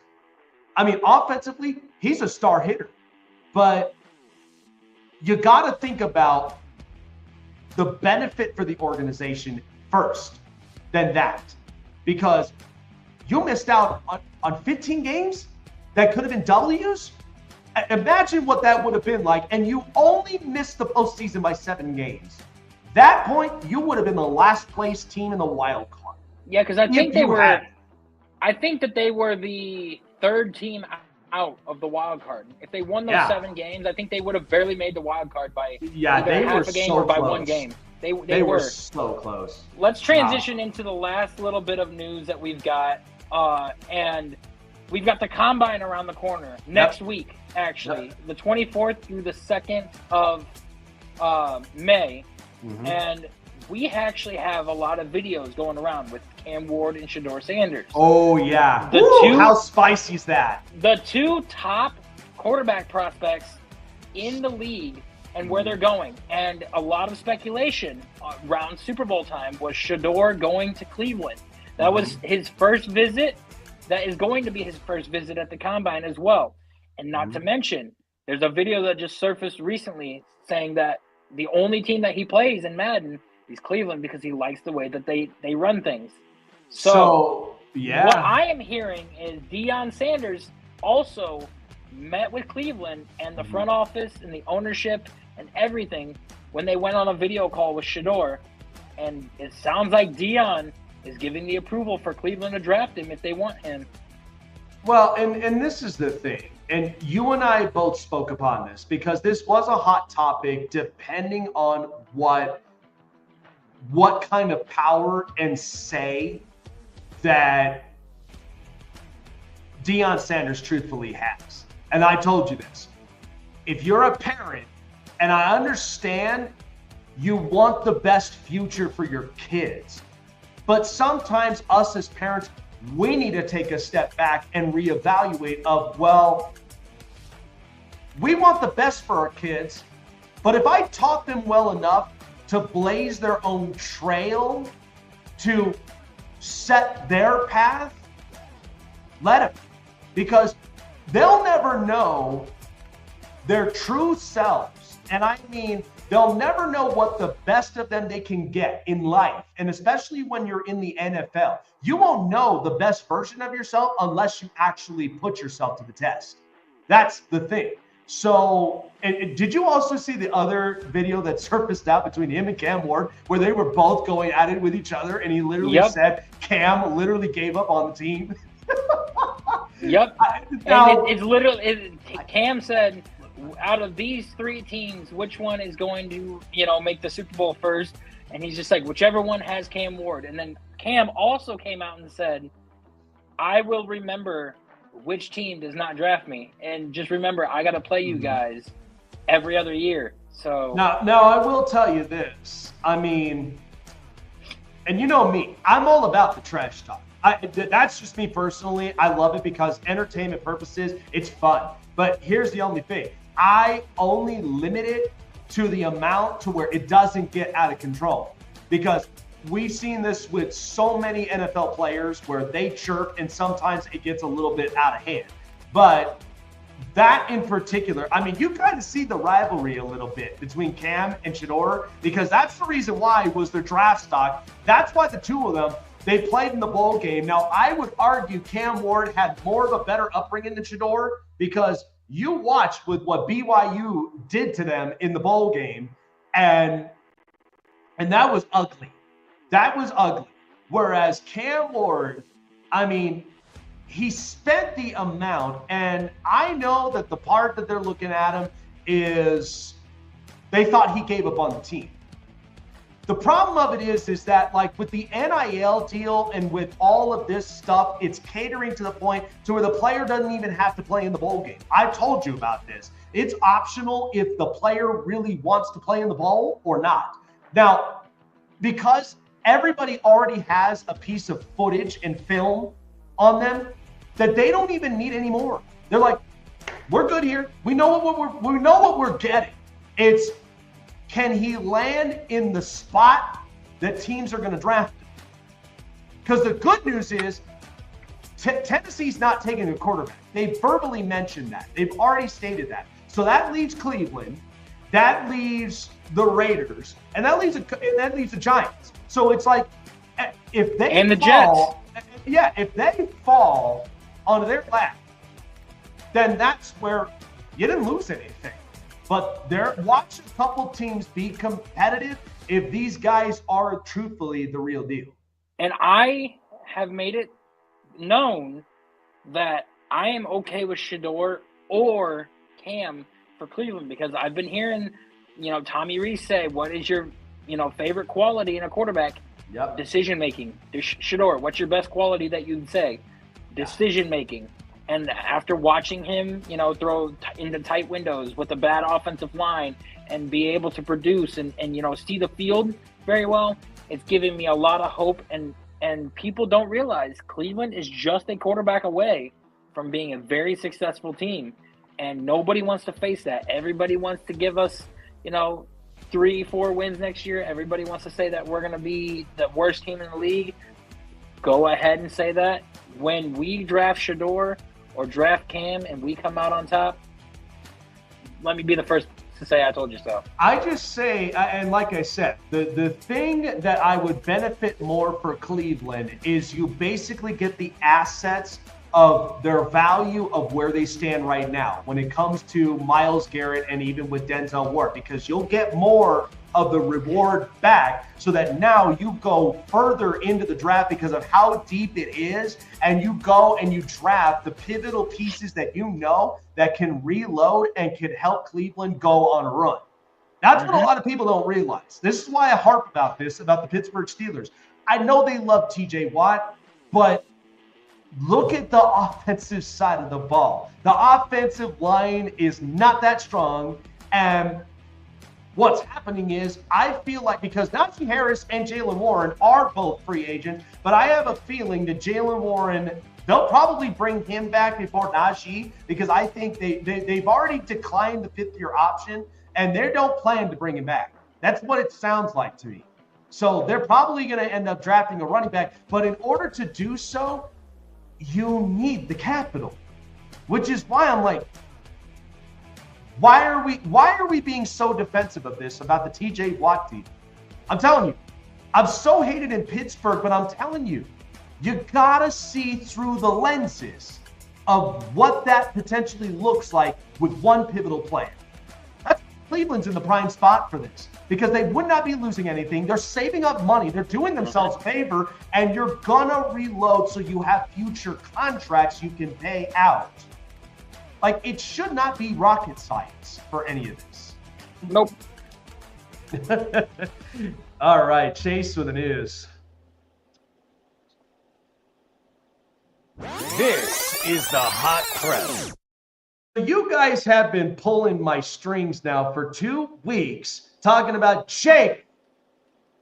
offensively, he's a star hitter. But you got to think about the benefit for the organization first than that. Because you missed out on 15 games that could have been W's. Imagine what that would have been like. And you only missed the postseason by 7 games. That point, you would have been the last place team in the wild card. Yeah, because I think that they were the 3rd team out of the wild card. If they won those 7 games, I think they would have barely made the wild card by either half a game or by 1 game. They were so close. Let's transition into the last little bit of news that we've got. And we've got the combine around the corner next week, actually, the 24th through the 2nd of May. Mm-hmm. And we actually have a lot of videos going around with Cam Ward and Shedeur Sanders. Oh, yeah. How spicy is that? The 2 top quarterback prospects in the league and where they're going. And a lot of speculation around Super Bowl time was Shedeur going to Cleveland. That was his first visit. That is going to be his first visit at the combine as well. And not to mention, there's a video that just surfaced recently saying that the only team that he plays in Madden is Cleveland because he likes the way that they run things. So what I am hearing is Deion Sanders also met with Cleveland and the front office and the ownership and everything when they went on a video call with Shedeur. And it sounds like Deion is giving the approval for Cleveland to draft him if they want him. Well, and this is the thing, and you and I both spoke upon this because this was a hot topic depending on what kind of power and say that Deion Sanders truthfully has. And I told you this. If you're a parent, and I understand you want the best future for your kids, but sometimes us as parents, we need to take a step back and reevaluate of, well, we want the best for our kids, but if I taught them well enough to blaze their own trail, to set their path, let them. Because they'll never know their true selves. And I mean, they'll never know what the best of them they can get in life. And especially when you're in the NFL, you won't know the best version of yourself unless you actually put yourself to the test. That's the thing. So, and did you also see the other video that surfaced out between him and Cam Ward where they were both going at it with each other and he literally said Cam literally gave up on the team? Yep. And it's literally, Cam said, out of these 3 teams, which one is going to, make the Super Bowl first? And he's just like, whichever one has Cam Ward. And then Cam also came out and said, I will remember which team does not draft me. And just remember, I got to play you guys every other year. So now I will tell you this. I mean, and you know me, I'm all about the trash talk. That's just me personally. I love it because entertainment purposes, it's fun. But here's the only thing. I only limit it to the amount to where it doesn't get out of control. Because we've seen this with so many NFL players where they chirp and sometimes it gets a little bit out of hand. But that in particular, I mean, you kind of see the rivalry a little bit between Cam and Shedeur because that's the reason why it was their draft stock. That's why the two of them, they played in the bowl game. Now, I would argue Cam Ward had more of a better upbringing than Shedeur because you watched with what BYU did to them in the bowl game, and that was ugly. That was ugly. Whereas Cam Ward, I mean, he spent the amount, and I know that the part that they're looking at him is they thought he gave up on the team. The problem of it is that like with the NIL deal and with all of this stuff, it's catering to the point to where the player doesn't even have to play in the bowl game. I've told you about this. It's optional if the player really wants to play in the bowl or not. Now, because everybody already has a piece of footage and film on them that they don't even need anymore. They're like, we're good here. We know what we're getting. It's, can he land in the spot that teams are going to draft him? Because the good news is Tennessee's not taking a quarterback. They verbally mentioned that. They've already stated that. So that leaves Cleveland, that leaves the Raiders, and that leaves the Giants. So it's like if they and the fall, Jets. Yeah, if they fall onto their lap, then that's where you didn't lose anything. But watch a couple teams be competitive if these guys are truthfully the real deal. And I have made it known that I am okay with Shedeur or Cam for Cleveland because I've been hearing, Tommy Rees say, what is your, favorite quality in a quarterback? Yep. Decision making. Shedeur, what's your best quality that you'd say? Decision making. And after watching him, throw into tight windows with a bad offensive line and be able to produce and see the field very well, it's giving me a lot of hope. And people don't realize Cleveland is just a quarterback away from being a very successful team. And nobody wants to face that. Everybody wants to give us, 3-4 wins next year. Everybody wants to say that we're going to be the worst team in the league. Go ahead and say that. When we draft Shedeur or draft Cam and we come out on top, let me be the first to say I told you so. I just say, and like I said, the thing that I would benefit more for Cleveland is you basically get the assets of their value of where they stand right now when it comes to Myles Garrett and even with Denzel Ward, because you'll get more of the reward back so that now you go further into the draft because of how deep it is, and you go and you draft the pivotal pieces that that can reload and can help Cleveland go on a run. That's what a lot of people don't realize. This is why I harp about the Pittsburgh Steelers. I know they love TJ Watt, but look at the offensive side of the ball. The offensive line is not that strong, and what's happening is I feel like because Najee Harris and Jaylen Warren are both free agents, but I have a feeling that Jaylen Warren, they'll probably bring him back before Najee because I think they've already declined the fifth-year option, and they don't plan to bring him back. That's what it sounds like to me. So they're probably going to end up drafting a running back, but in order to do so, you need the capital, which is why I'm like, why are we being so defensive of this about the TJ Watt team? I'm telling you, I'm so hated in Pittsburgh, but I'm telling you, you gotta see through the lenses of what that potentially looks like with one pivotal player. Cleveland's in the prime spot for this because they would not be losing anything. They're saving up money. They're doing themselves a favor, and you're gonna reload so you have future contracts you can pay out. Like, it should not be rocket science for any of this. Nope. All right, Chase with the news. This is the Hot Press. You guys have been pulling my strings now for 2 weeks, talking about Jake.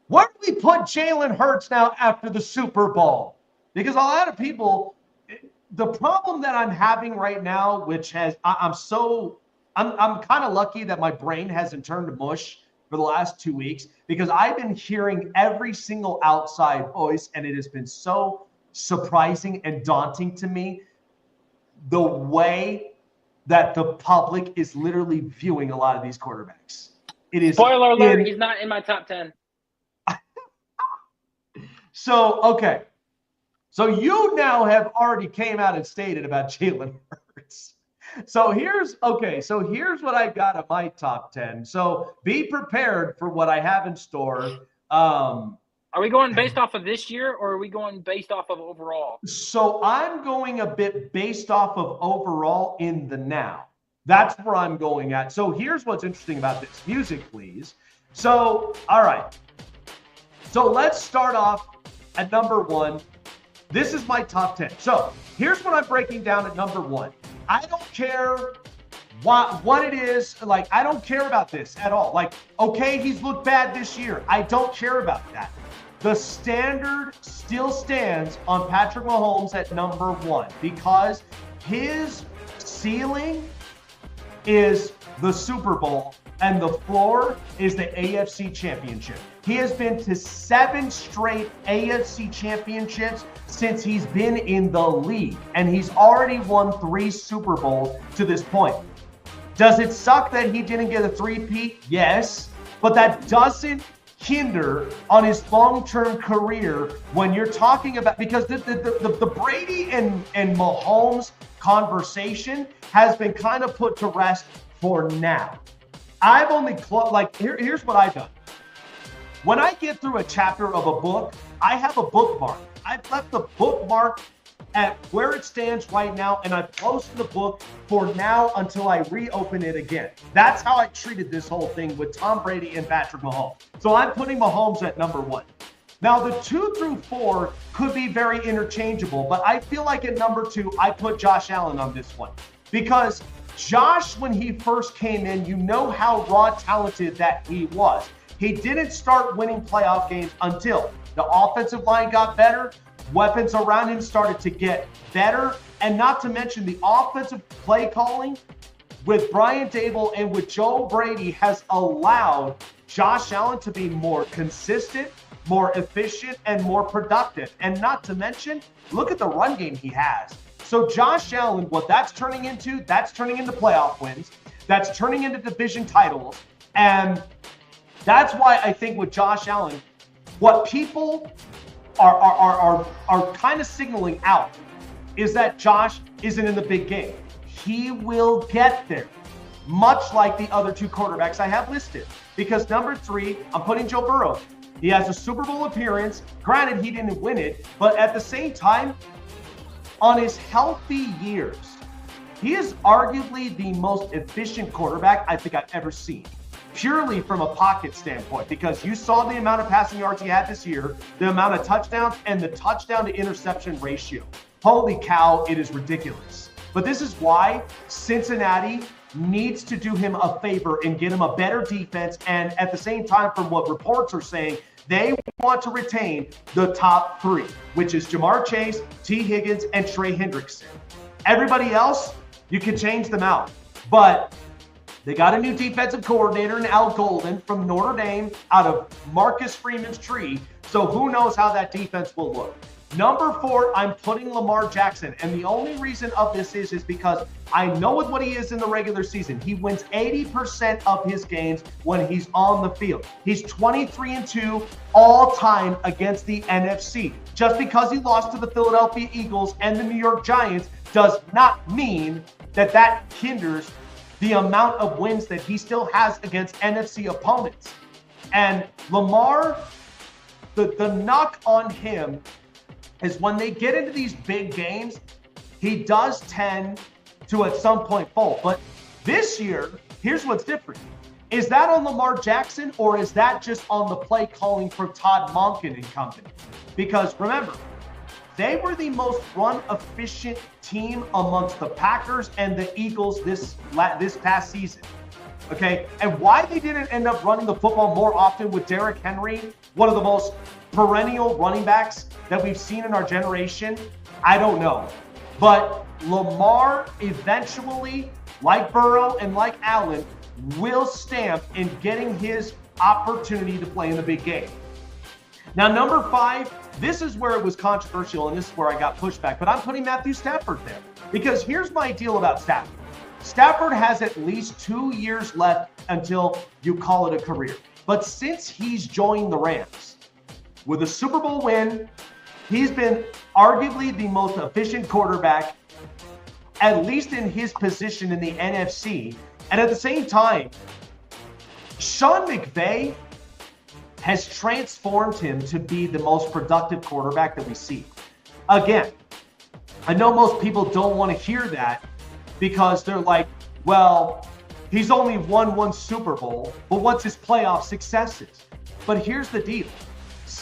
Where do we put Jalen Hurts now after the Super Bowl? Because a lot of people, the problem that I'm having right now, which has, I'm kind of lucky that my brain hasn't turned to mush for the last 2 weeks because I've been hearing every single outside voice, and it has been so surprising and daunting to me the way that the public is literally viewing a lot of these quarterbacks. It is spoiler alert, he's not in my top 10. So, okay. So you now have already came out and stated about Jalen Hurts. So here's what I got at my top 10. So be prepared for what I have in store. Are we going based off of this year, or are we going based off of overall? So I'm going a bit based off of overall in the now. That's where I'm going at. So here's what's interesting about this. Music, please. So, all right. So let's start off at number 1. This is my top 10. So here's what I'm breaking down at number 1. I don't care what it is. Like, I don't care about this at all. Like, okay, he's looked bad this year. I don't care about that. The standard still stands on Patrick Mahomes at number 1 because his ceiling is the Super Bowl and the floor is the AFC Championship. He has been to 7 straight AFC championships since he's been in the league, and he's already won 3 Super Bowls to this point. Does it suck that he didn't get a 3-peat? Yes, but that doesn't hinder on his long-term career when you're talking about, because the Brady and Mahomes conversation has been kind of put to rest for now. I've only here's what I've done. When I get through a chapter of a book, I have a bookmark. I've left the bookmark at where it stands right now, and I've closed the book for now until I reopen it again. That's how I treated this whole thing with Tom Brady and Patrick Mahomes. So I'm putting Mahomes at number 1. Now, the 2 through 4 could be very interchangeable, but I feel like at number 2, I put Josh Allen on this one. Because Josh, when he first came in, you know how raw talented that he was. He didn't start winning playoff games until the offensive line got better, weapons around him started to get better, and not to mention the offensive play calling with Brian Dable and with Joe Brady has allowed Josh Allen to be more consistent, more efficient, and more productive. And not to mention, look at the run game he has. So Josh Allen, what that's turning into playoff wins. That's turning into division titles. And that's why I think with Josh Allen, what people are kind of signaling out is that Josh isn't in the big game. He will get there, much like the other 2 quarterbacks I have listed. Because number 3, I'm putting Joe Burrow. He has a Super Bowl appearance. Granted, he didn't win it, but at the same time, on his healthy years, he is arguably the most efficient quarterback I think I've ever seen. Purely from a pocket standpoint, because you saw the amount of passing yards he had this year, the amount of touchdowns, and the touchdown to interception ratio. Holy cow, it is ridiculous. But this is why Cincinnati needs to do him a favor and get him a better defense. And at the same time, from what reports are saying, they want to retain the top 3, which is Jamar Chase, T. Higgins, and Trey Hendrickson. Everybody else, you can change them out. But they got a new defensive coordinator in Al Golden from Notre Dame out of Marcus Freeman's tree. So who knows how that defense will look. Number 4, I'm putting Lamar Jackson. And the only reason of this is because I know with what he is in the regular season. He wins 80% of his games when he's on the field. He's 23-2 all time against the NFC. Just because he lost to the Philadelphia Eagles and the New York Giants does not mean that that hinders the amount of wins that he still has against NFC opponents. And Lamar, the knock on him is when they get into these big games, he does tend to at some point fall. But this year, here's what's different. Is that on Lamar Jackson, or is that just on the play calling for Todd Monken and company? Because remember, they were the most run-efficient team amongst the Packers and the Eagles this past season. Okay, and why they didn't end up running the football more often with Derrick Henry, one of the most perennial running backs that we've seen in our generation, I don't know. But Lamar eventually, like Burrow and like Allen, will stamp in getting his opportunity to play in the big game. Now, number 5, this is where it was controversial, and this is where I got pushback, but I'm putting Matthew Stafford there. Because here's my deal about Stafford. Stafford has at least 2 years left until you call it a career. But since he's joined the Rams, with a Super Bowl win, he's been arguably the most efficient quarterback, at least in his position in the NFC. And at the same time, Sean McVay has transformed him to be the most productive quarterback that we see. Again, I know most people don't want to hear that because they're like, well, he's only won 1 Super Bowl, but what's his playoff successes? But here's the deal.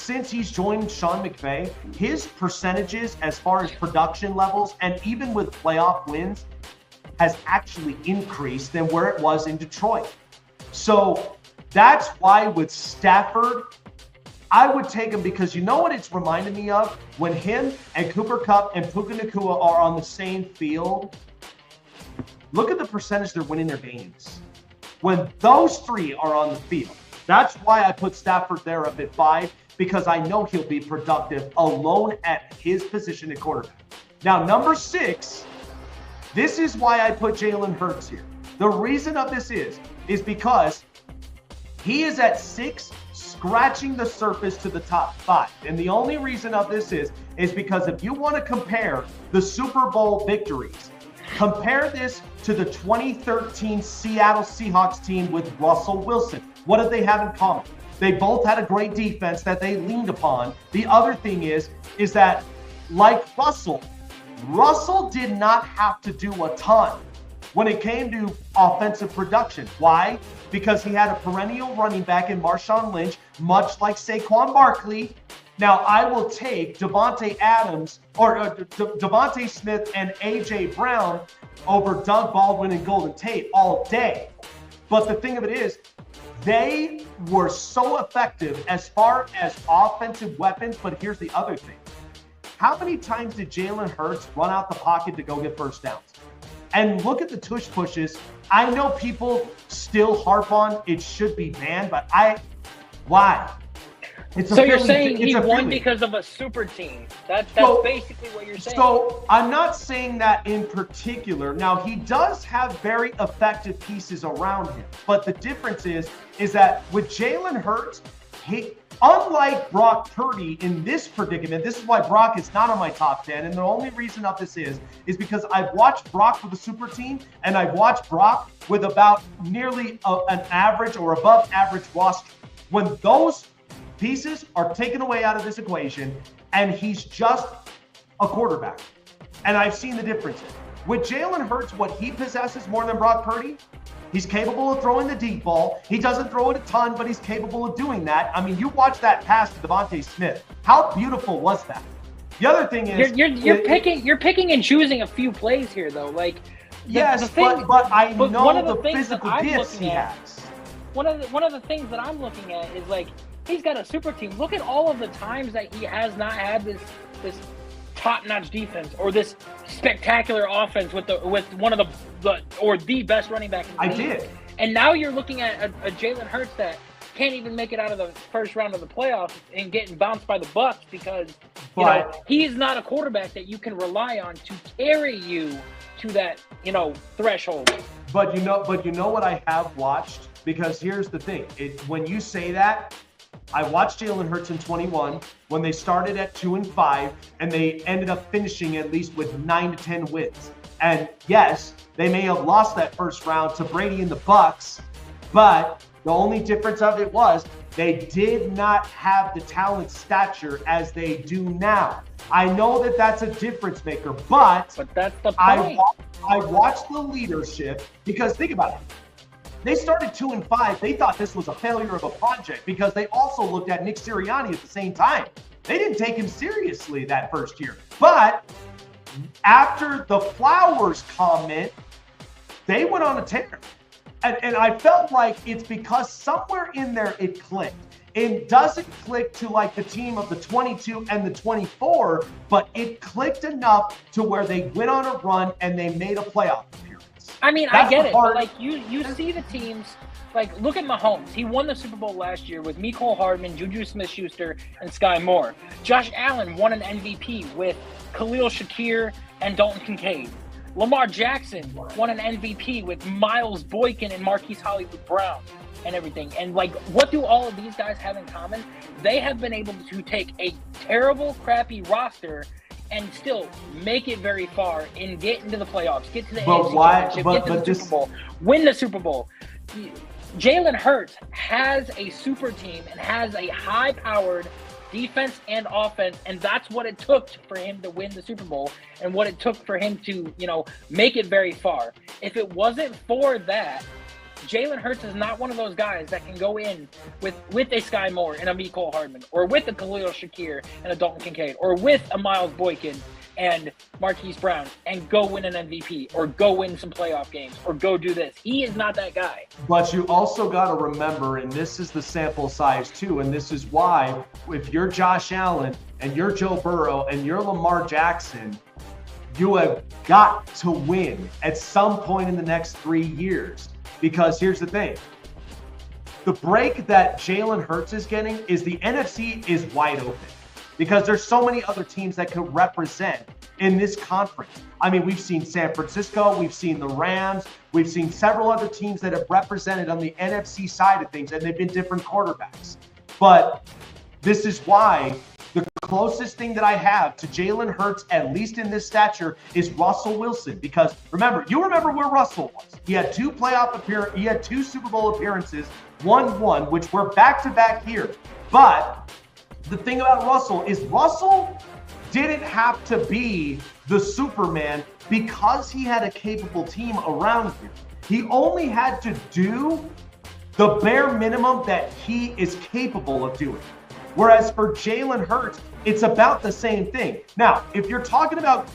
since he's joined Sean McVay, his percentages as far as production levels and even with playoff wins has actually increased than where it was in Detroit. So that's why with Stafford, I would take him because you know what it's reminded me of? When him and Cooper Kupp and Puka Nacua are on the same field, look at the percentage they're winning their games. When those three are on the field, that's why I put Stafford there up at 5, because I know he'll be productive alone at his position at quarterback. Now, number 6, this is why I put Jalen Hurts here. The reason of this is because he is at 6, scratching the surface to the top 5. And the only reason of this is because if you want to compare the Super Bowl victories, compare this to the 2013 Seattle Seahawks team with Russell Wilson. What did they have in common? They both had a great defense that they leaned upon. The other thing is that like Russell did not have to do a ton when it came to offensive production. Why? Because he had a perennial running back in Marshawn Lynch, much like Saquon Barkley. Now, I will take Devontae Adams or Devontae Smith and A.J. Brown over Doug Baldwin and Golden Tate all day. But the thing of it is, they were so effective as far as offensive weapons. But here's the other thing. How many times did Jalen Hurts run out the pocket to go get first downs? And look at the tush pushes. I know people still harp on it should be banned, but why? So you're saying he won because of a super team. That's basically what you're saying. So I'm not saying that in particular. Now, he does have very effective pieces around him. But the difference is that with Jalen Hurts, unlike Brock Purdy in this predicament, this is why Brock is not on my top 10. And the only reason of this is because I've watched Brock with a super team and I've watched Brock with about nearly an average or above average roster. When those pieces are taken away out of this equation and he's just a quarterback. And I've seen the difference. With Jalen Hurts, what he possesses more than Brock Purdy, he's capable of throwing the deep ball. He doesn't throw it a ton, but he's capable of doing that. I mean, you watch that pass to Devontae Smith. How beautiful was that? The other thing is you're picking and choosing a few plays here, though. Like but I know the physical gifts he has. One of the things that I'm looking at is like he's got a super team. Look at all of the times that he has not had this top-notch defense or this spectacular offense with one of the best running back in the league. I did. And now you're looking at a Jalen Hurts that can't even make it out of the first round of the playoffs and getting bounced by the Bucks because he's not a quarterback that you can rely on to carry you to that threshold. But you know what I have watched? Because here's the thing. When you say that, I watched Jalen Hurts in 21 when they started at 2-5 and they ended up finishing at least with 9 to 10 wins. And yes, they may have lost that first round to Brady and the Bucks, but the only difference of it was they did not have the talent stature as they do now. I know that that's a difference maker, but that's the point. I watched the leadership because think about it. They started 2-5. They thought this was a failure of a project because they also looked at Nick Sirianni at the same time. They didn't take him seriously that first year. But after the Flowers comment, they went on a tear. And I felt like it's because somewhere in there it clicked. It doesn't click to like the team of the 22 and the 24, but it clicked enough to where they went on a run and they made a playoff appearance. I mean, I get it, but like you see the teams, like look at Mahomes. He won the Super Bowl last year with Mecole Hardman, Juju Smith-Schuster, and Sky Moore. Josh Allen won an MVP with Khalil Shakir and Dalton Kincaid. Lamar Jackson won an MVP with Miles Boykin and Marquise Hollywood Brown and everything. And like, what do all of these guys have in common? They have been able to take a terrible, crappy roster and still make it very far and get into the playoffs, get to the AFC Championship, get to the Super Bowl, win the Super Bowl. Jalen Hurts has a super team and has a high-powered defense and offense, and that's what it took for him to win the Super Bowl and what it took for him to, make it very far. If it wasn't for that, Jalen Hurts is not one of those guys that can go in with a Sky Moore and a Mecole Hardman, or with a Khalil Shakir and a Dalton Kincaid, or with a Miles Boykin and Marquise Brown and go win an MVP or go win some playoff games or go do this. He is not that guy. But you also got to remember, and this is the sample size too, and this is why if you're Josh Allen and you're Joe Burrow and you're Lamar Jackson, you have got to win at some point in the next 3 years. Because here's the thing. The break that Jalen Hurts is getting is the NFC is wide open. Because there's so many other teams that could represent in this conference. I mean, we've seen San Francisco, we've seen the Rams, we've seen several other teams that have represented on the NFC side of things, and they've been different quarterbacks. But this is why the closest thing that I have to Jalen Hurts, at least in this stature, is Russell Wilson. Because remember where Russell was. He had two Super Bowl appearances, won, which were back-to-back here. But the thing about Russell is Russell didn't have to be the Superman because he had a capable team around him. He only had to do the bare minimum that he is capable of doing. Whereas for Jalen Hurts, it's about the same thing. Now, if you're talking about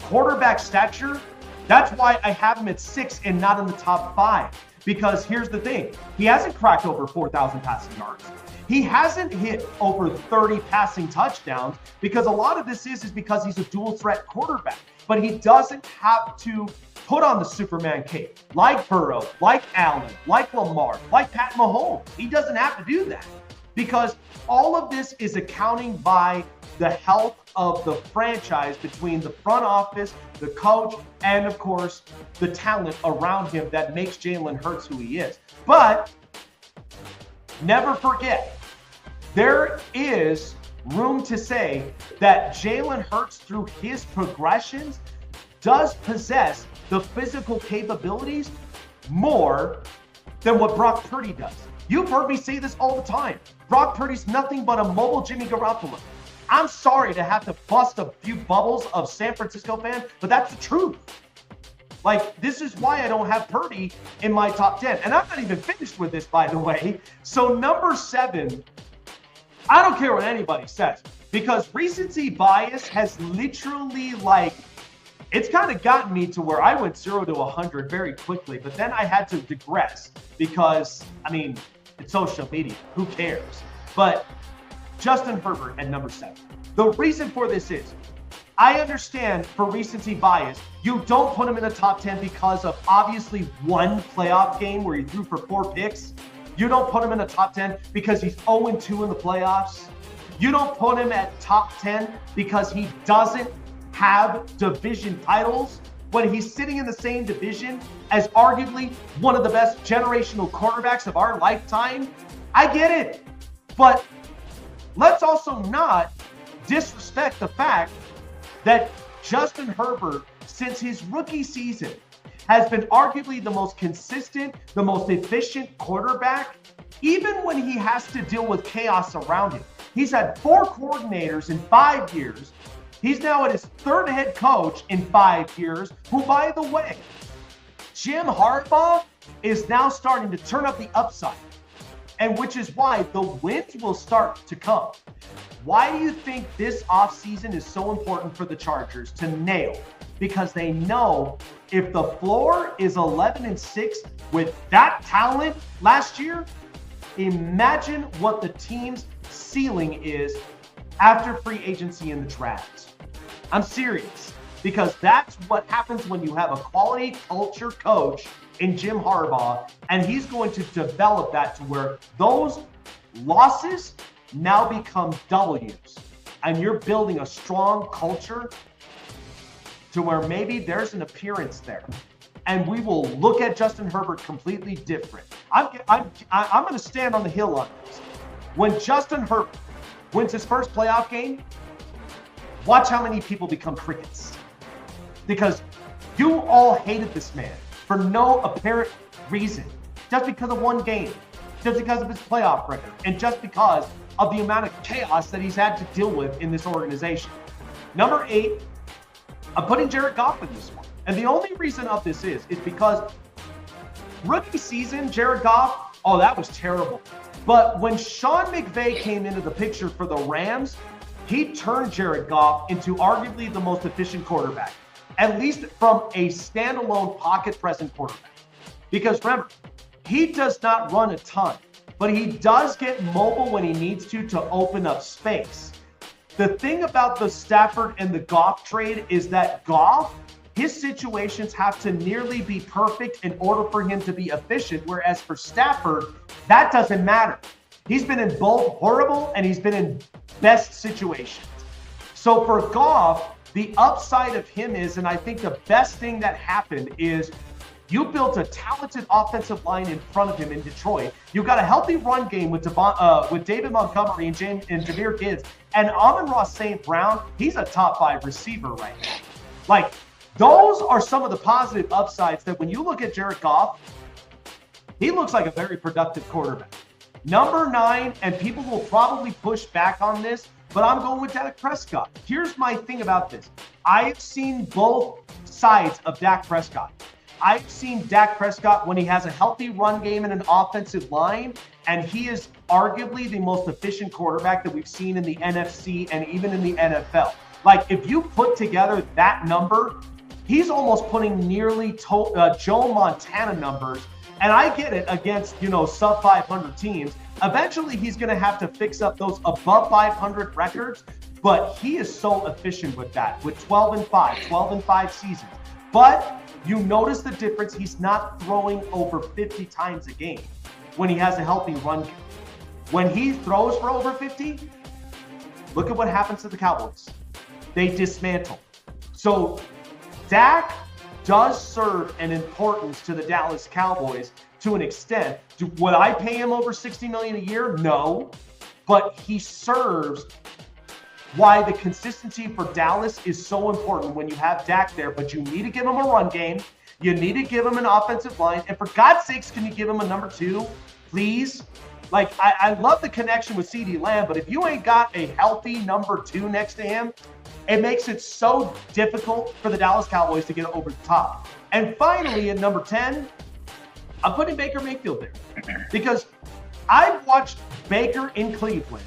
quarterback stature, that's why I have him at 6 and not in the top 5. Because here's the thing. He hasn't cracked over 4,000 passing yards. He hasn't hit over 30 passing touchdowns, because a lot of this is because he's a dual threat quarterback. But he doesn't have to put on the Superman cape like Burrow, like Allen, like Lamar, like Pat Mahomes. He doesn't have to do that, because all of this is accounting by the health of the franchise between the front office, the coach, and of course, the talent around him that makes Jalen Hurts who he is. But never forget, there is room to say that Jalen Hurts, through his progressions, does possess the physical capabilities more than what Brock Purdy does. You've heard me say this all the time. Brock Purdy's nothing but a mobile Jimmy Garoppolo. I'm sorry to have to bust a few bubbles of San Francisco fans, but that's the truth. Like, this is why I don't have Purdy in my top 10. And I'm not even finished with this, by the way. So number 7, I don't care what anybody says, because recency bias has literally, like, it's kind of gotten me to where I went 0 to 100 very quickly, but then I had to digress because, I mean, it's social media. Who cares? But Justin Herbert at number 7. The reason for this is, I understand for recency bias, you don't put him in the top 10 because of obviously one playoff game where he threw for 4 picks. You don't put him in the top 10 because he's 0-2 in the playoffs. You don't put him at top 10 because he doesn't have division titles when he's sitting in the same division as arguably one of the best generational quarterbacks of our lifetime. I get it. But let's also not disrespect the fact that Justin Herbert, since his rookie season, has been arguably the most consistent, the most efficient quarterback, even when he has to deal with chaos around him. He's had 4 coordinators in 5 years. He's now at his 3rd head coach in 5 years, who, by the way, Jim Harbaugh is now starting to turn up the upside, and which is why the wins will start to come. Why do you think this offseason is so important for the Chargers to nail? Because they know if the floor is 11-6 with that talent last year, imagine what the team's ceiling is after free agency in the draft. I'm serious, because that's what happens when you have a quality culture coach in Jim Harbaugh, and he's going to develop that to where those losses now become W's, and you're building a strong culture to where maybe there's an appearance there, and we will look at Justin Herbert completely different. I'm going to stand on the hill on this. When Justin Herbert wins his first playoff game, watch how many people become crickets, because you all hated this man for no apparent reason, just because of one game, just because of his playoff record, and just because of the amount of chaos that he's had to deal with in this organization. Number 8, I'm putting Jared Goff in this one. And the only reason of this is because Rookie season, Jared Goff, oh, that was terrible. But when Sean McVay came into the picture for the Rams, he turned Jared Goff into arguably the most efficient quarterback, at least from a standalone pocket present quarterback. Because remember, he does not run a ton, but he does get mobile when he needs to open up space. The thing about the Stafford and the Goff trade is that Goff, his situations have to nearly be perfect in order for him to be efficient, whereas for Stafford, that doesn't matter. He's been in both horrible and he's been in best situations. So for Goff, the upside of him is, and I think the best thing that happened is you built a talented offensive line in front of him in Detroit. You've got a healthy run game with David Montgomery and Jahmyr Gibbs. And Amon-Ra St. Brown, he's a top 5 receiver right now. Like, those are some of the positive upsides that when you look at Jared Goff, he looks like a very productive quarterback. Number 9, and people will probably push back on this, but I'm going with Dak Prescott. Here's my thing about this. I've seen both sides of Dak Prescott. I've seen Dak Prescott when he has a healthy run game and an offensive line, and he is arguably the most efficient quarterback that we've seen in the NFC and even in the NFL. Like, if you put together that number, he's almost putting nearly Joe Montana numbers. And I get it against, sub 500 teams. Eventually, he's going to have to fix up those above 500 records, but he is so efficient with that, with 12-5 seasons. But you notice the difference. He's not throwing over 50 times a game when he has a healthy run game. When he throws for over 50, look at what happens to the Cowboys. They dismantle. So Dak does serve an importance to the Dallas Cowboys to an extent. Would I pay him over $60 million a year? No, but he serves why the consistency for Dallas is so important when you have Dak there, but you need to give him a run game. You need to give him an offensive line. And for God's sakes, can you give him a number 2, please? Like, I love the connection with CeeDee Lamb, but if you ain't got a healthy number 2 next to him, it makes it so difficult for the Dallas Cowboys to get over the top. And finally, at number 10, I'm putting Baker Mayfield there because I've watched Baker in Cleveland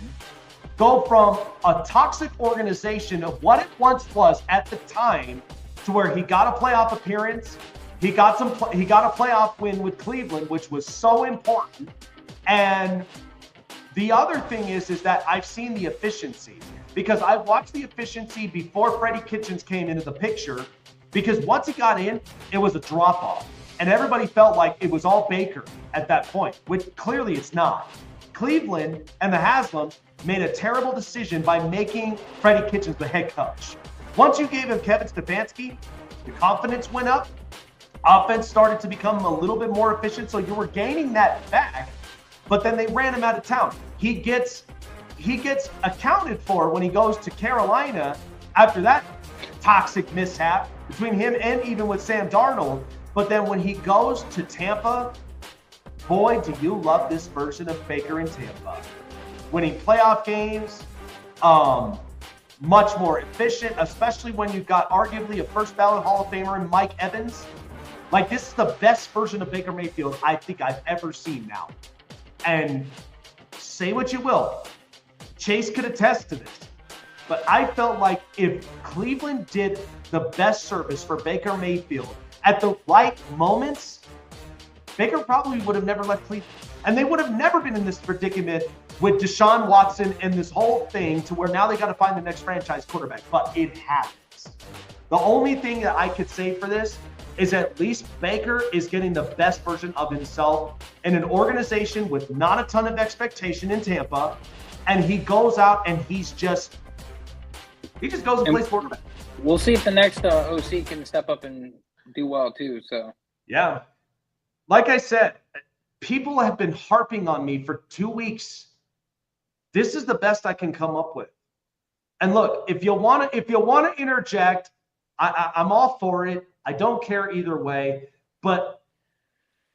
go from a toxic organization of what it once was at the time to where he got a playoff appearance. He got a playoff win with Cleveland, which was so important. And the other thing is that I've seen the efficiency because I watched the efficiency before Freddie Kitchens came into the picture, because once he got in, it was a drop-off. And everybody felt like it was all Baker at that point, which clearly it's not. Cleveland and the Haslams made a terrible decision by making Freddie Kitchens the head coach. Once you gave him Kevin Stefanski, the confidence went up. Offense started to become a little bit more efficient, so you were gaining that back, but then they ran him out of town. He gets accounted for when he goes to Carolina after that toxic mishap between him and even with Sam Darnold. But then when he goes to Tampa, boy, do you love this version of Baker in Tampa. Winning playoff games, much more efficient, especially when you've got arguably a first ballot Hall of Famer in Mike Evans. Like, this is the best version of Baker Mayfield I think I've ever seen now. And say what you will, Chase could attest to this, but I felt like if Cleveland did the best service for Baker Mayfield at the right moments, Baker probably would have never left Cleveland. And they would have never been in this predicament with Deshaun Watson and this whole thing to where now they got to find the next franchise quarterback. But it happens. The only thing that I could say for this is at least Baker is getting the best version of himself in an organization with not a ton of expectation in Tampa. And he goes out and he just goes and plays quarterback. We'll see if the next OC can step up and do well too. So yeah, like I said, people have been harping on me for 2 weeks. This is the best I can come up with. And look, if you want to interject, I'm all for it. I don't care either way. But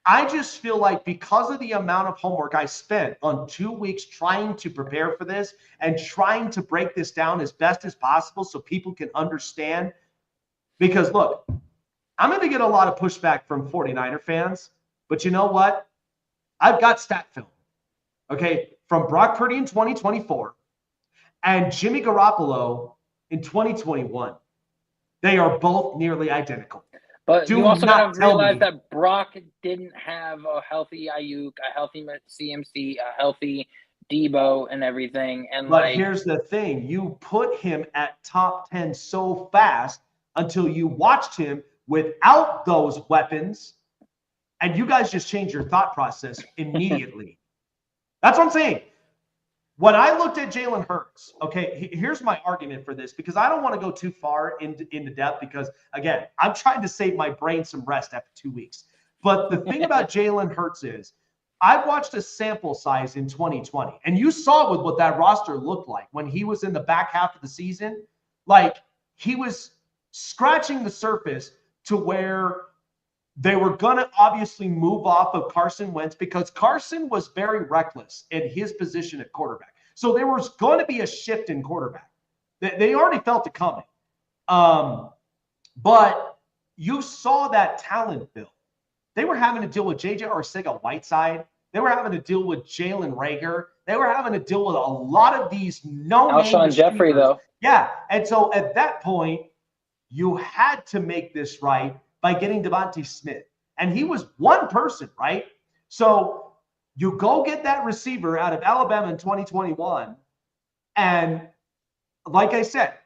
I just feel like because of the amount of homework I spent on 2 weeks trying to prepare for this and trying to break this down as best as possible so people can understand. Because look, I'm going to get a lot of pushback from 49er fans. But you know what? I've got stat film, okay, from Brock Purdy in 2024 and Jimmy Garoppolo in 2021. They are both nearly identical. But Do you also got not to tell realize me. that Brock didn't have a healthy Ayuk, a healthy CMC, a healthy Debo, and everything. And But here's the thing. You put him at top 10 so fast until you watched him without those weapons, and you guys just changed your thought process immediately. That's what I'm saying. When I looked at Jalen Hurts, okay, here's my argument for this, because I don't want to go too far into depth because, again, I'm trying to save my brain some rest after 2 weeks. But the thing about Jalen Hurts is I've watched a sample size in 2020, and you saw what that roster looked like when he was in the back half of the season. Like, he was scratching the surface to where they were going to obviously move off of Carson Wentz because Carson was very reckless in his position at quarterback. So there was going to be a shift in quarterback. They already felt it coming. But you saw that talent build. They were having to deal with J.J. Arcega-Whiteside. They were having to deal with Jalen Reagor. They were having to deal with a lot of these no-name Alshon Jeffrey, though. Yeah, and so at that point, you had to make this right by getting Devontae Smith. And he was one person, right? So you go get that receiver out of Alabama in 2021. And like I said,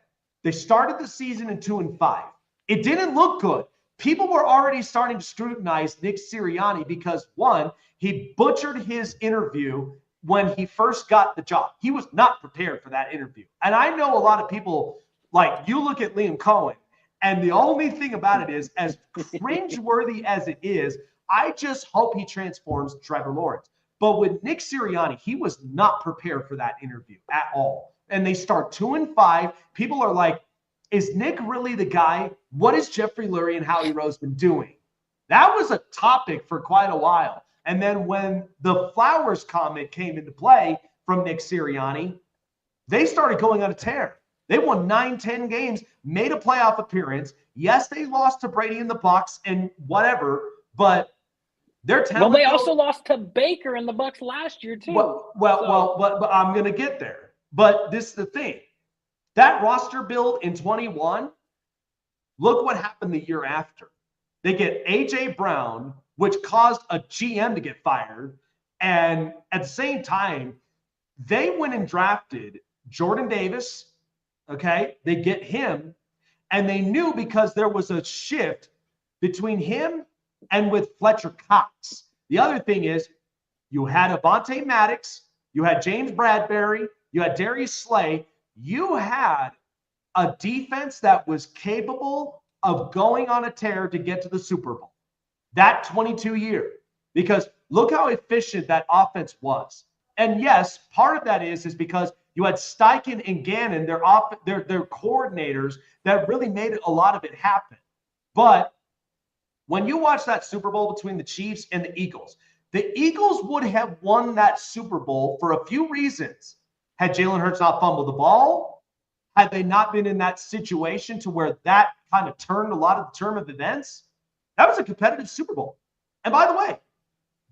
they started the season in 2-5. It didn't look good. People were already starting to scrutinize Nick Sirianni because, one, he butchered his interview when he first got the job. He was not prepared for that interview. And I know a lot of people, like, you look at Liam Cohen, and the only thing about it is, as cringeworthy as it is, I just hope he transforms Trevor Lawrence. But with Nick Sirianni, he was not prepared for that interview at all. And they start 2-5. People are like, is Nick really the guy? What is Jeffrey Lurie and Howie Roseman doing? That was a topic for quite a while. And then when the Flowers comment came into play from Nick Sirianni, they started going on a tear. They won 9-10 games, made a playoff appearance. Yes, they lost to Brady in the Bucs and whatever, but their talent. Well, they also lost to Baker in the Bucs last year too. But I'm going to get there. But this is the thing. That roster build in 21, look what happened the year after. They get A.J. Brown, which caused a GM to get fired. And at the same time, they went and drafted Jordan Davis. Okay, they get him, and they knew because there was a shift between him and with Fletcher Cox. The other thing is you had Avonte Maddox, you had James Bradbury, you had Darius Slay. You had a defense that was capable of going on a tear to get to the Super Bowl. That 22 year, because look how efficient that offense was. And yes, part of that is because you had Steichen and Gannon, their coordinators, that really made a lot of it happen. But when you watch that Super Bowl between the Chiefs and the Eagles would have won that Super Bowl for a few reasons. Had Jalen Hurts not fumbled the ball, had they not been in that situation to where that kind of turned a lot of the turn of events, that was a competitive Super Bowl. And by the way,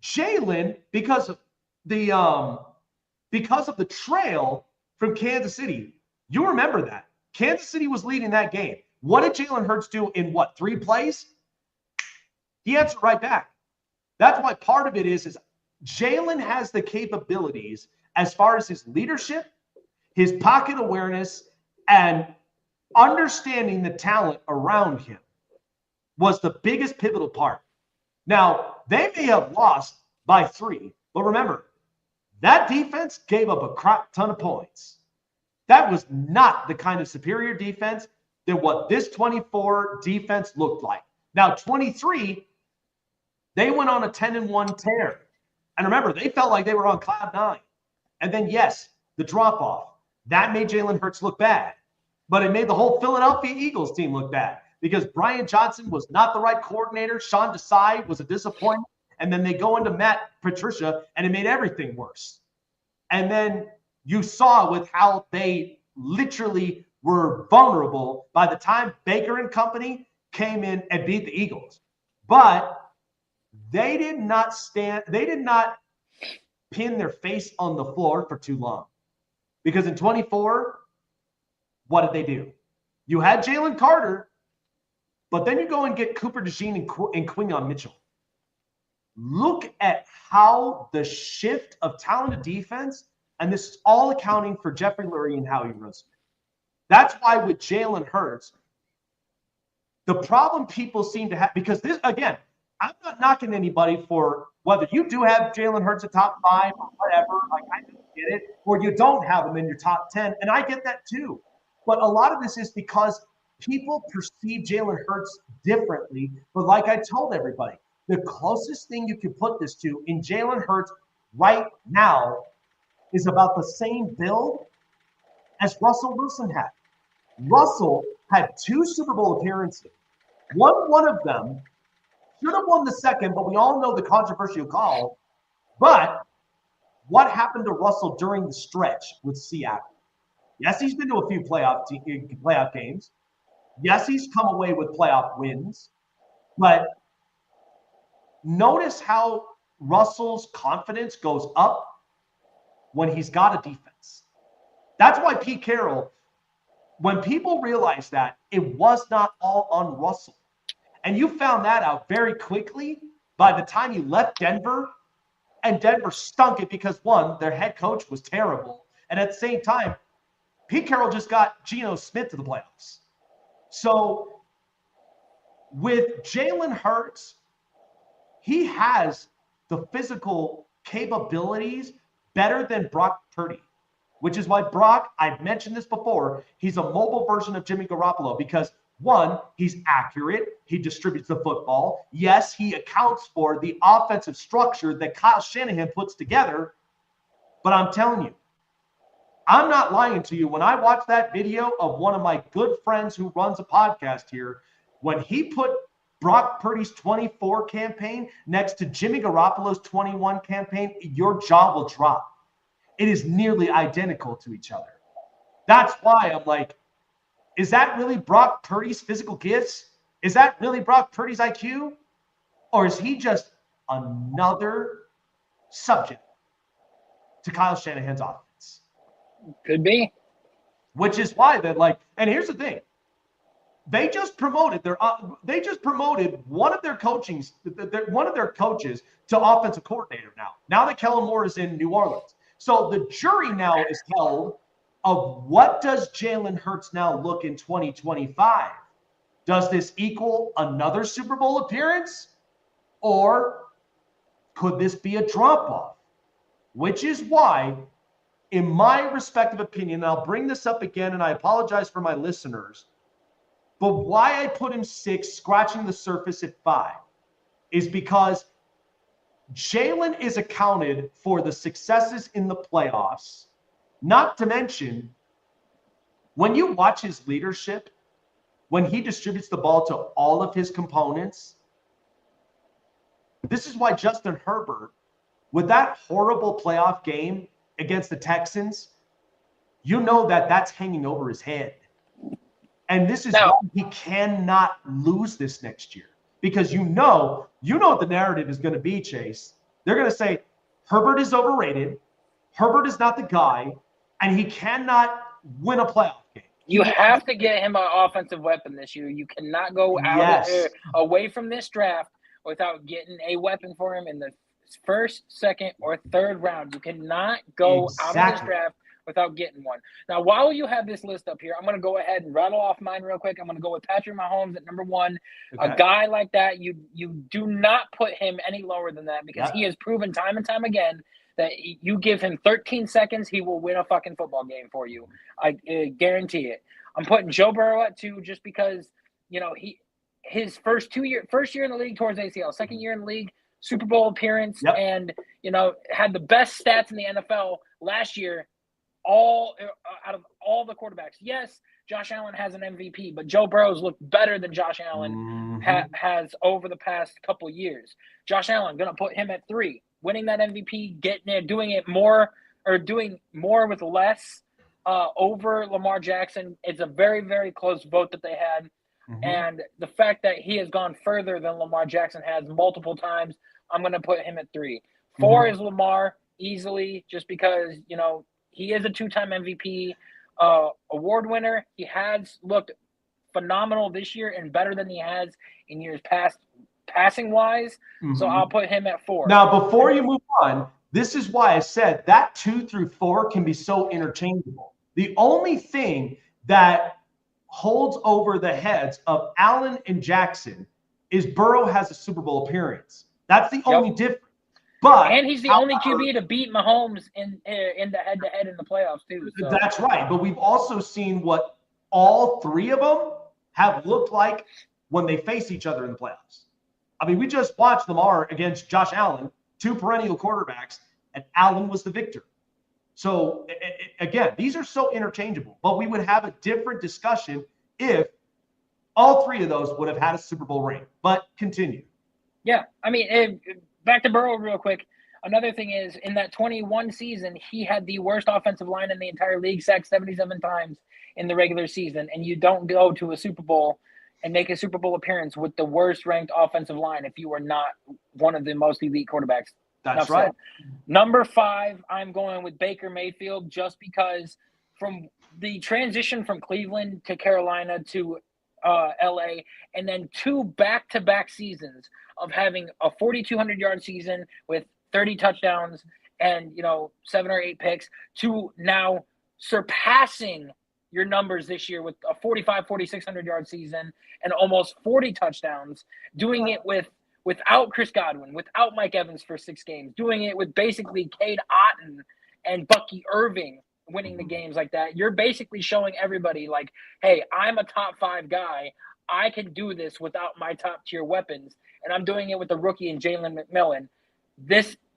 Jalen, because of the trail from Kansas City, you remember that. Kansas City was leading that game. What did Jalen Hurts do in 3 plays? He answered right back. That's why part of it is Jalen has the capabilities as far as his leadership, his pocket awareness, and understanding the talent around him was the biggest pivotal part. Now, they may have lost by 3, but remember, that defense gave up a crap ton of points. That was not the kind of superior defense than what this 24 defense looked like. Now, 23, they went on a 10-1 tear. And remember, they felt like they were on cloud 9. And then, yes, the drop-off. That made Jalen Hurts look bad. But it made the whole Philadelphia Eagles team look bad because Brian Johnson was not the right coordinator. Sean Desai was a disappointment. And then they go into Matt Patricia, and it made everything worse. And then you saw with how they literally were vulnerable by the time Baker and company came in and beat the Eagles. But They did not pin their face on the floor for too long. Because in 24, what did they do? You had Jalen Carter, but then you go and get Cooper DeJean and Quinyon Mitchell. Look at how the shift of talent to defense, and this is all accounting for Jeffrey Lurie and how he runs it. That's why with Jalen Hurts, the problem people seem to have, because this, again, I'm not knocking anybody for whether you do have Jalen Hurts at top 5 or whatever, like I get it, or you don't have him in your top 10, and I get that too. But a lot of this is because people perceive Jalen Hurts differently. But like I told everybody, the closest thing you can put this to in Jalen Hurts right now is about the same build as Russell Wilson had. Russell had 2 Super Bowl appearances. Won one of them, should have won the second, but we all know the controversial call. But what happened to Russell during the stretch with Seattle? Yes, he's been to a few playoff games. Yes, he's come away with playoff wins. But notice how Russell's confidence goes up when he's got a defense. That's why Pete Carroll, when people realize that, it was not all on Russell. And you found that out very quickly by the time you left Denver, and Denver stunk it because, one, their head coach was terrible. And at the same time, Pete Carroll just got Geno Smith to the playoffs. So with Jalen Hurts, he has the physical capabilities better than Brock Purdy, which is why Brock, I've mentioned this before, he's a mobile version of Jimmy Garoppolo because, one, he's accurate. He distributes the football. Yes, he accounts for the offensive structure that Kyle Shanahan puts together. But I'm telling you, I'm not lying to you. When I watched that video of one of my good friends who runs a podcast here, when he put Brock Purdy's 24 campaign next to Jimmy Garoppolo's 21 campaign, your jaw will drop. It is nearly identical to each other. That's why I'm like, is that really Brock Purdy's physical gifts? Is that really Brock Purdy's IQ? Or is he just another subject to Kyle Shanahan's offense? Could be. Which is why that, like, and here's the thing. They just promoted one of their coaches to offensive coordinator now. Now that Kellen Moore is in New Orleans. So the jury now is held of what does Jalen Hurts now look in 2025? Does this equal another Super Bowl appearance? Or could this be a drop-off? Which is why, in my respective opinion, and I'll bring this up again, and I apologize for my listeners, but why I put him 6, scratching the surface at 5, is because Jalen is accounted for the successes in the playoffs. Not to mention, when you watch his leadership, when he distributes the ball to all of his components, this is why Justin Herbert, with that horrible playoff game against the Texans, you know that that's hanging over his head. And this is why he cannot lose this next year. Because you know what the narrative is going to be, Chase. They're going to say, Herbert is overrated, Herbert is not the guy, and he cannot win a playoff game. You have to get him an offensive weapon this year. You cannot go away from this draft without getting a weapon for him in the first, second, or third round. You cannot go out of this draft without getting one. Now, while you have this list up here, I'm going to go ahead and rattle off mine real quick. I'm going to go with Patrick Mahomes at number 1. Okay. A guy like that, you do not put him any lower than that because he has proven time and time again that you give him 13 seconds, he will win a fucking football game for you. I guarantee it. I'm putting Joe Burrow at 2 just because, his first year in the league towards ACL, second year in the league, Super Bowl appearance, and, had the best stats in the NFL last year, all out of all the quarterbacks. Yes, Josh Allen has an MVP, but Joe Burrow's looked better than Josh Allen has over the past couple years. Josh Allen, going to put him at 3. Winning that MVP, getting there, doing more with less over Lamar Jackson. It's a very, very close vote that they had. And the fact that he has gone further than Lamar Jackson has multiple times, I'm going to put him at 3. 4 is Lamar, easily, just because, he is a 2-time MVP award winner. He has looked phenomenal this year and better than he has in years past, passing-wise. So I'll put him at 4. Now, before you move on, this is why I said that 2 through 4 can be so interchangeable. The only thing that holds over the heads of Allen and Jackson is Burrow has a Super Bowl appearance. That's the only difference. And he's the only QB to beat Mahomes in the head-to-head in the playoffs, too. So. That's right. But we've also seen what all 3 of them have looked like when they face each other in the playoffs. I mean, we just watched Lamar against Josh Allen, 2 perennial quarterbacks, and Allen was the victor. So, again, these are so interchangeable. But we would have a different discussion if all 3 of those would have had a Super Bowl ring. But continue. Yeah, I mean, back to Burrow real quick. Another thing is, in that 21 season, he had the worst offensive line in the entire league, sacked 77 times in the regular season. And you don't go to a Super Bowl and make a Super Bowl appearance with the worst-ranked offensive line if you are not one of the most elite quarterbacks. That's right. Number 5, I'm going with Baker Mayfield, just because from the transition from Cleveland to Carolina to LA, and then 2 back-to-back seasons of having a 4,200-yard season with 30 touchdowns and 7 or 8 picks, to now surpassing your numbers this year with a 4,600-yard season and almost 40 touchdowns, doing it without Chris Godwin, without Mike Evans for 6 games, doing it with basically Cade Otton and Bucky Irving winning the games like that. You're basically showing everybody, like, hey, I'm a top 5 guy. I can do this without my top tier weapons, and I'm doing it with the rookie and Jalen McMillan.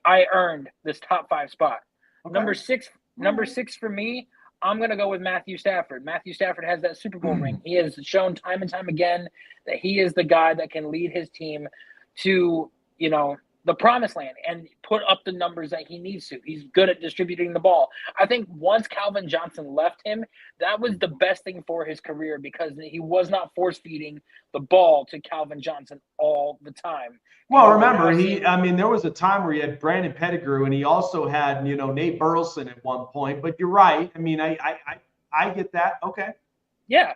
I earned this top 5 spot. Okay. Number six for me, I'm going to go with Matthew Stafford. Matthew Stafford has that Super Bowl ring. He has shown time and time again that he is the guy that can lead his team to, the promised land and put up the numbers that he needs to. He's good at distributing the ball. I think once Calvin Johnson left him, that was the best thing for his career, because he was not force-feeding the ball to Calvin Johnson all the time. Well, remember, there was a time where he had Brandon Pettigrew, and he also had, Nate Burleson at one point. But you're right. I mean, I get that. Okay. Yeah.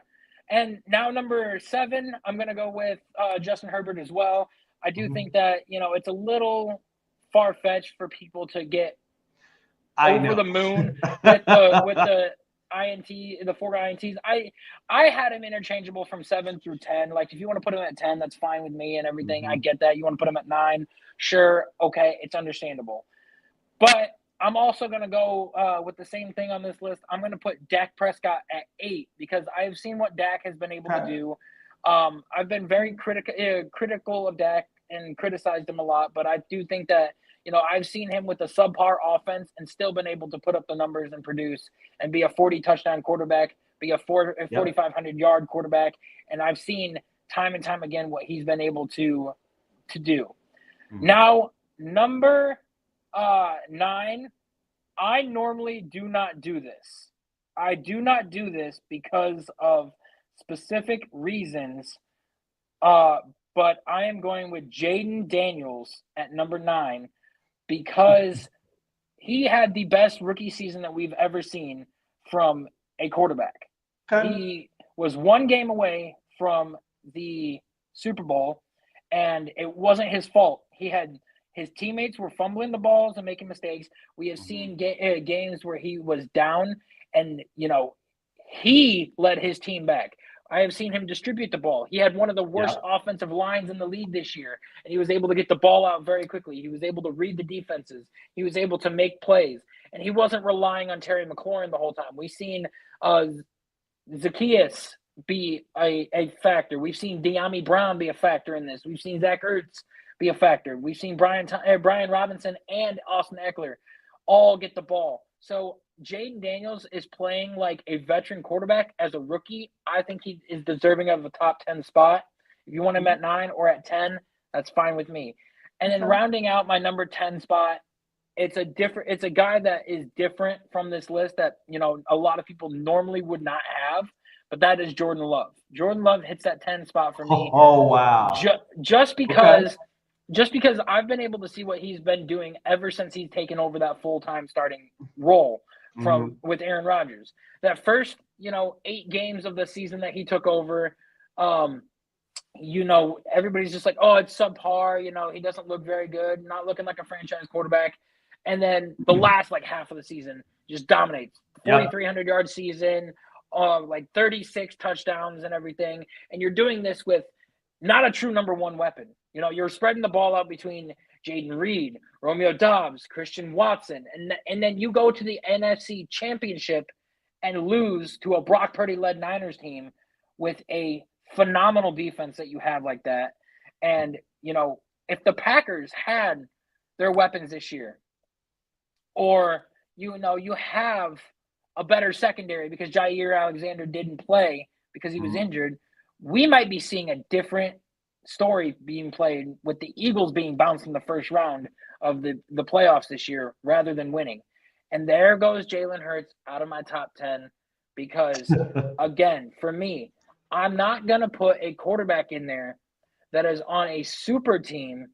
And now number 7, I'm going to go with Justin Herbert as well. I do think that, it's a little far-fetched for people to get over the moon with the INT, the 4 INTs. I had him interchangeable from 7 through 10. Like, if you want to put him at 10, that's fine with me and everything. I get that. You want to put him at 9, sure, okay, it's understandable. But I'm also going to go with the same thing on this list. I'm going to put Dak Prescott at 8, because I've seen what Dak has been able to do. I've been very critical of Dak and criticized him a lot, but I do think that, I've seen him with a subpar offense and still been able to put up the numbers and produce and be a 40-touchdown quarterback, be a 4,500-yard quarterback. And I've seen time and time again what he's been able to do. Now, number 9, I normally do not do this. I do not do this because of specific reasons, but I am going with Jaden Daniels at number 9, because he had the best rookie season that we've ever seen from a quarterback. Okay. He was 1 game away from the Super Bowl, and it wasn't his fault. His teammates were fumbling the balls and making mistakes. We have seen games where he was down, and he led his team back. I have seen him distribute the ball. He had one of the worst offensive lines in the league this year, and he was able to get the ball out very quickly. He was able to read the defenses. He was able to make plays, and he wasn't relying on Terry McLaurin the whole time. We've seen Zacchaeus be a factor. We've seen De'Ami Brown be a factor in this. We've seen Zach Ertz be a factor. We've seen Brian Robinson and Austin Eckler all get the ball. So Jaden Daniels is playing like a veteran quarterback as a rookie. I think he is deserving of a top 10 spot. If you want him at 9 or at 10, that's fine with me. And then rounding out my number 10 spot, it's a guy that is different from this list that, a lot of people normally would not have, but that is Jordan Love. Jordan Love hits that 10 spot for me. Oh wow. Just because just because I've been able to see what he's been doing ever since he's taken over that full-time starting role with Aaron Rodgers. That first, 8 games of the season that he took over, everybody's just like, oh, it's subpar. He doesn't look very good, not looking like a franchise quarterback. And then the last half of the season just dominates. 4,300-yard season, 36 touchdowns and everything. And you're doing this with not a true number one weapon. You're spreading the ball out between Jaden Reed, Romeo Doubs, Christian Watson, and then you go to the NFC Championship and lose to a Brock Purdy-led Niners team with a phenomenal defense that you have like that. And, if the Packers had their weapons this year, or, you have a better secondary because Jair Alexander didn't play because he was injured, we might be seeing a different story being played with the Eagles being bounced in the first round of the playoffs this year rather than winning. And there goes Jalen Hurts out of my top 10 because, again, for me, I'm not going to put a quarterback in there that is on a super team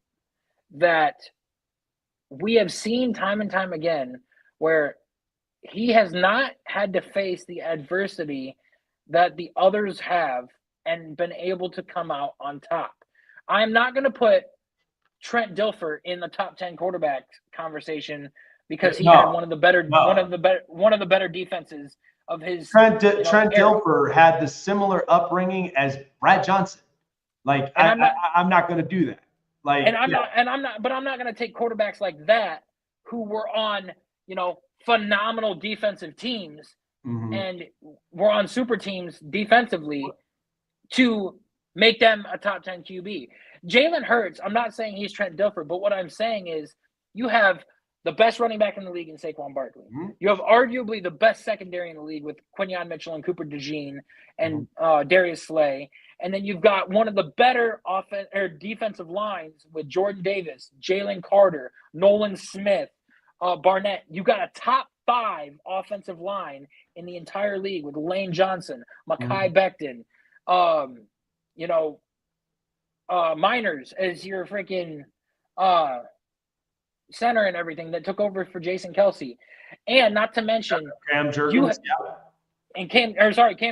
that we have seen time and time again where he has not had to face the adversity that the others have and been able to come out on top. I'm not going to put Trent Dilfer in the top 10 quarterback conversation because he had one of the better defenses of his. Trent Dilfer had the similar upbringing as Brad Johnson. I'm not going to do that. I'm not going to take quarterbacks like that who were on, phenomenal defensive teams and were on super teams defensively to make them a top 10 QB. Jalen Hurts, I'm not saying he's Trent Dilfer, but what I'm saying is you have the best running back in the league in Saquon Barkley. You have arguably the best secondary in the league with Quinyon Mitchell and Cooper DeJean and Darius Slay. And then you've got one of the better defensive lines with Jordan Davis, Jalen Carter, Nolan Smith, Barnett. You've got a top 5 offensive line in the entire league with Lane Johnson, Mekhi Becton, Miners as your freaking center and everything that took over for Jason Kelsey. And not to mention Cam Jurgens. Cam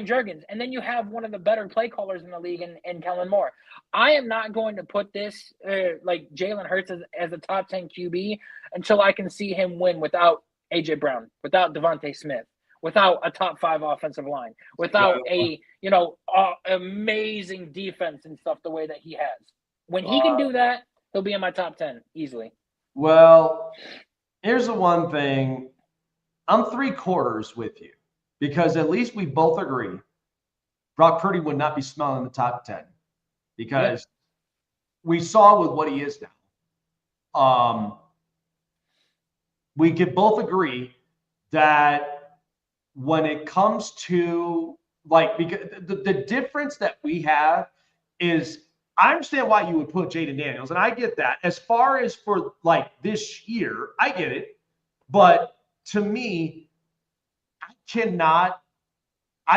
Jurgens. And then you have one of the better play callers in the league in Kellen Moore. I am not going to put this Jalen Hurts as a top 10 QB until I can see him win without A.J. Brown, without Devontae Smith, without a top 5 offensive line, without amazing defense and stuff the way that he has. When he can do that, he'll be in my top 10 easily. Well, here's the one thing. I'm 3/4 with you because at least we both agree Brock Purdy would not be smelling the top 10 because we saw with what he is now. We could both agree that when it comes to because the difference that we have is I understand why you would put Jaden Daniels, and I get that. As far as for this year, I get it. But to me, I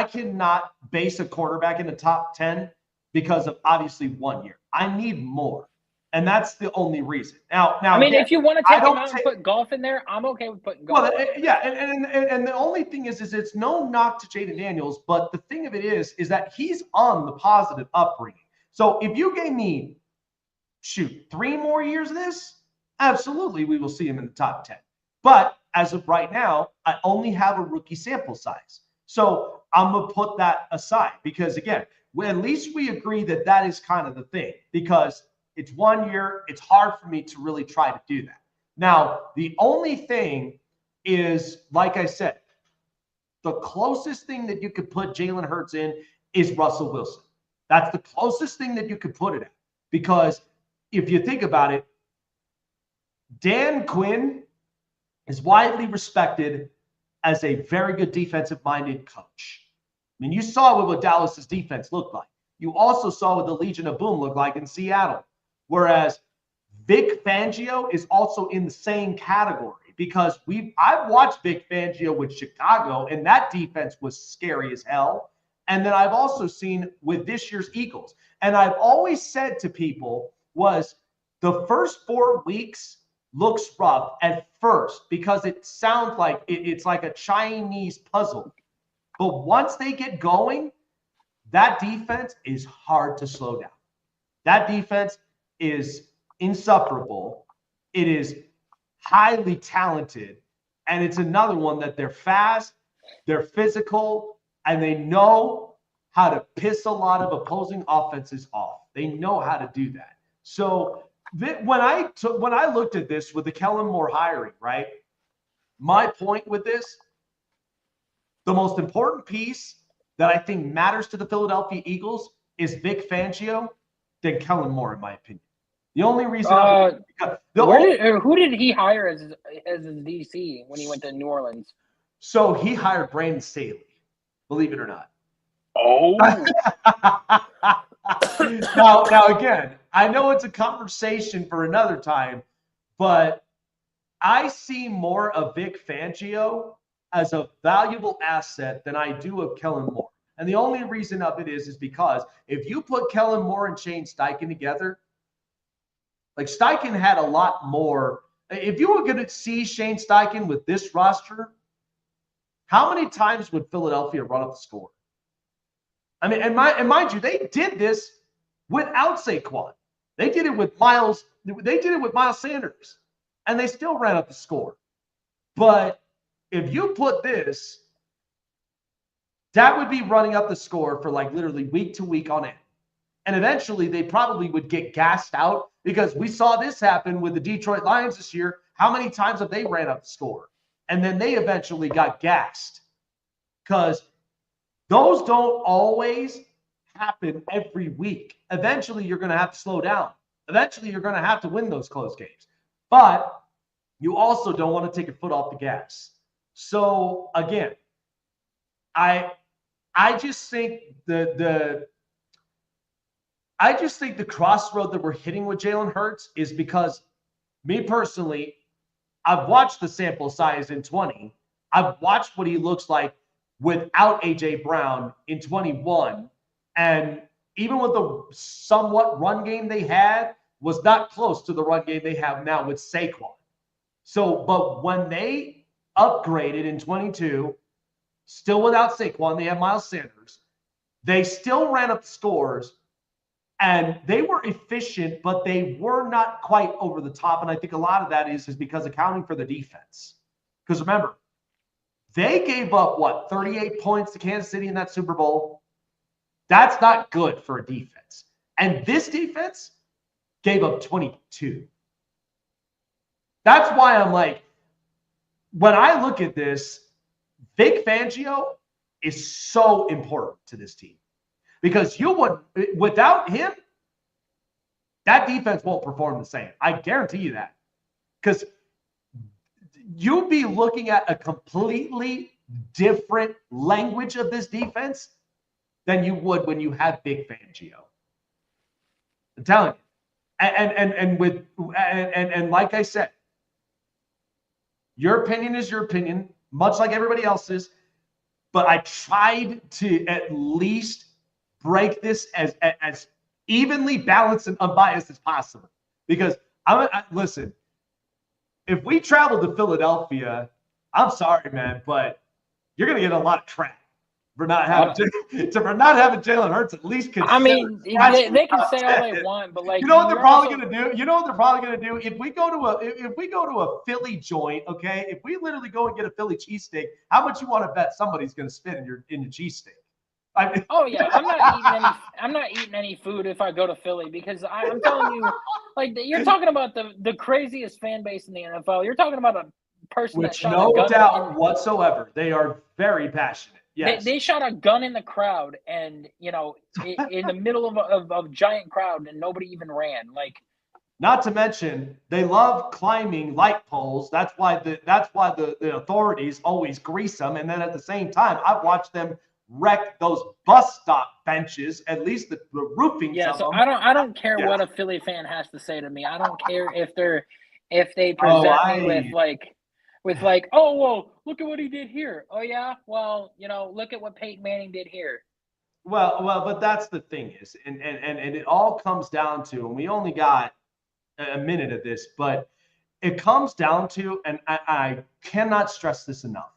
cannot base a quarterback in the top 10 because of obviously 1 year. I need more. And that's the only reason. Now, if you want to take him out and put golf in there, I'm okay with putting golf. Well, and the only thing is it's no knock to Jaden Daniels, but the thing of it is that he's on the positive upbringing. So if you gave me, 3 more years of this, absolutely we will see him in the top 10. But as of right now, I only have a rookie sample size. So I'm going to put that aside because, again, at least we agree that is kind of the thing because it's 1 year. It's hard for me to really try to do that. Now, the only thing is, like I said, the closest thing that you could put Jalen Hurts in is Russell Wilson. That's the closest thing that you could put it at. Because if you think about it, Dan Quinn is widely respected as a very good defensive-minded coach. I mean, you saw what Dallas's defense looked like. You also saw what the Legion of Boom looked like in Seattle. Whereas Vic Fangio is also in the same category because I've watched Vic Fangio with Chicago, and that defense was scary as hell. And then I've also seen with this year's Eagles. And I've always said to people was The first 4 weeks looks rough at first because it sounds like it's like a Chinese puzzle. But once they get going, that defense is hard to slow down. That defense is insufferable. It is highly talented. And it's another one that they're fast, they're physical, and they know how to piss a lot of opposing offenses off. They know how to do that. So when I looked at this with the Kellen Moore hiring, right, my point with this, the most important piece that I think matters to the Philadelphia Eagles is Vic Fangio than Kellen Moore, in my opinion. The only reason who did he hire as his DC when he went to New Orleans? So he hired Brandon Staley, believe it or not. Oh. now again, I know it's a conversation for another time, but I see more of Vic Fangio as a valuable asset than I do of Kellen Moore. And the only reason of it is because if you put Kellen Moore and Shane Steichen together, like Steichen had a lot more. If you were going to see Shane Steichen with this roster, how many times would Philadelphia run up the score? I mean, and mind you, they did this without Saquon. They did it with Miles Sanders, and they still ran up the score. But if you put this, that would be running up the score for like literally week to week on end. And eventually they probably would get gassed out because we saw this happen with the Detroit Lions this year. How many times have they ran up the score? And then they eventually got gassed because those don't always happen every week. Eventually you're going to have to slow down. Eventually you're going to have to win those close games. But you also don't want to take a foot off the gas. So again, I just think the crossroad that we're hitting with Jalen Hurts is because me personally, I've watched the sample size in 20. I've watched what he looks like without A.J. Brown in 21. And even with the somewhat run game they had, was not close to the run game they have now with Saquon. So, but when they upgraded in 22, still without Saquon, they have Miles Sanders. They still ran up scores, and they were efficient, but they were not quite over the top. And I think a lot of that is because accounting for the defense. Because remember, they gave up, 38 points to Kansas City in that Super Bowl? That's not good for a defense. And this defense gave up 22. That's why I'm like, when I look at this, Vic Fangio is so important to this team because without him, that defense won't perform the same. I guarantee you that because you'll be looking at a completely different language of this defense than you would when you have Vic Fangio. I'm telling you. And like I said, your opinion is your opinion, much like everybody else's. But I tried to at least break this as evenly balanced and unbiased as possible. Because listen, if we travel to Philadelphia, I'm sorry, man, but you're gonna get a lot of crap for not having Jalen Hurts at least consider. I mean, they can say all they want, but like, you know what they're probably gonna do? You know what they're probably gonna do? If we go to a Philly joint, okay, if we literally go and get a Philly cheesesteak, how much you want to bet somebody's gonna spend in your cheesesteak? Oh yeah, I'm not eating any food if I go to Philly because I'm telling you, like you're talking about the craziest fan base in the NFL. You're talking about a person that shot a gun. No doubt whatsoever, they are very passionate. Yes. They shot a gun in the crowd, and in the middle of a giant crowd, and nobody even ran. Like, not to mention, they love climbing light poles. That's why the authorities always grease them. And then at the same time, I've watched them wreck those bus stop benches. At least the roofing. Yeah, so I don't care what a Philly fan has to say to me. I don't care if they present me with like, oh, well, look at what he did here. Oh, yeah? Well, look at what Peyton Manning did here. Well, but that's the thing is, and it all comes down to, and we only got a minute of this, but it comes down to, and I cannot stress this enough,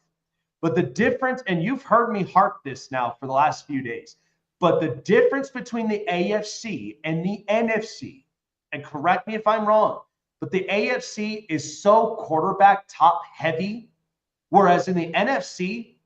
but the difference, and you've heard me harp this now for the last few days, but the difference between the AFC and the NFC, and correct me if I'm wrong, but the AFC is so quarterback top heavy, whereas in the NFC,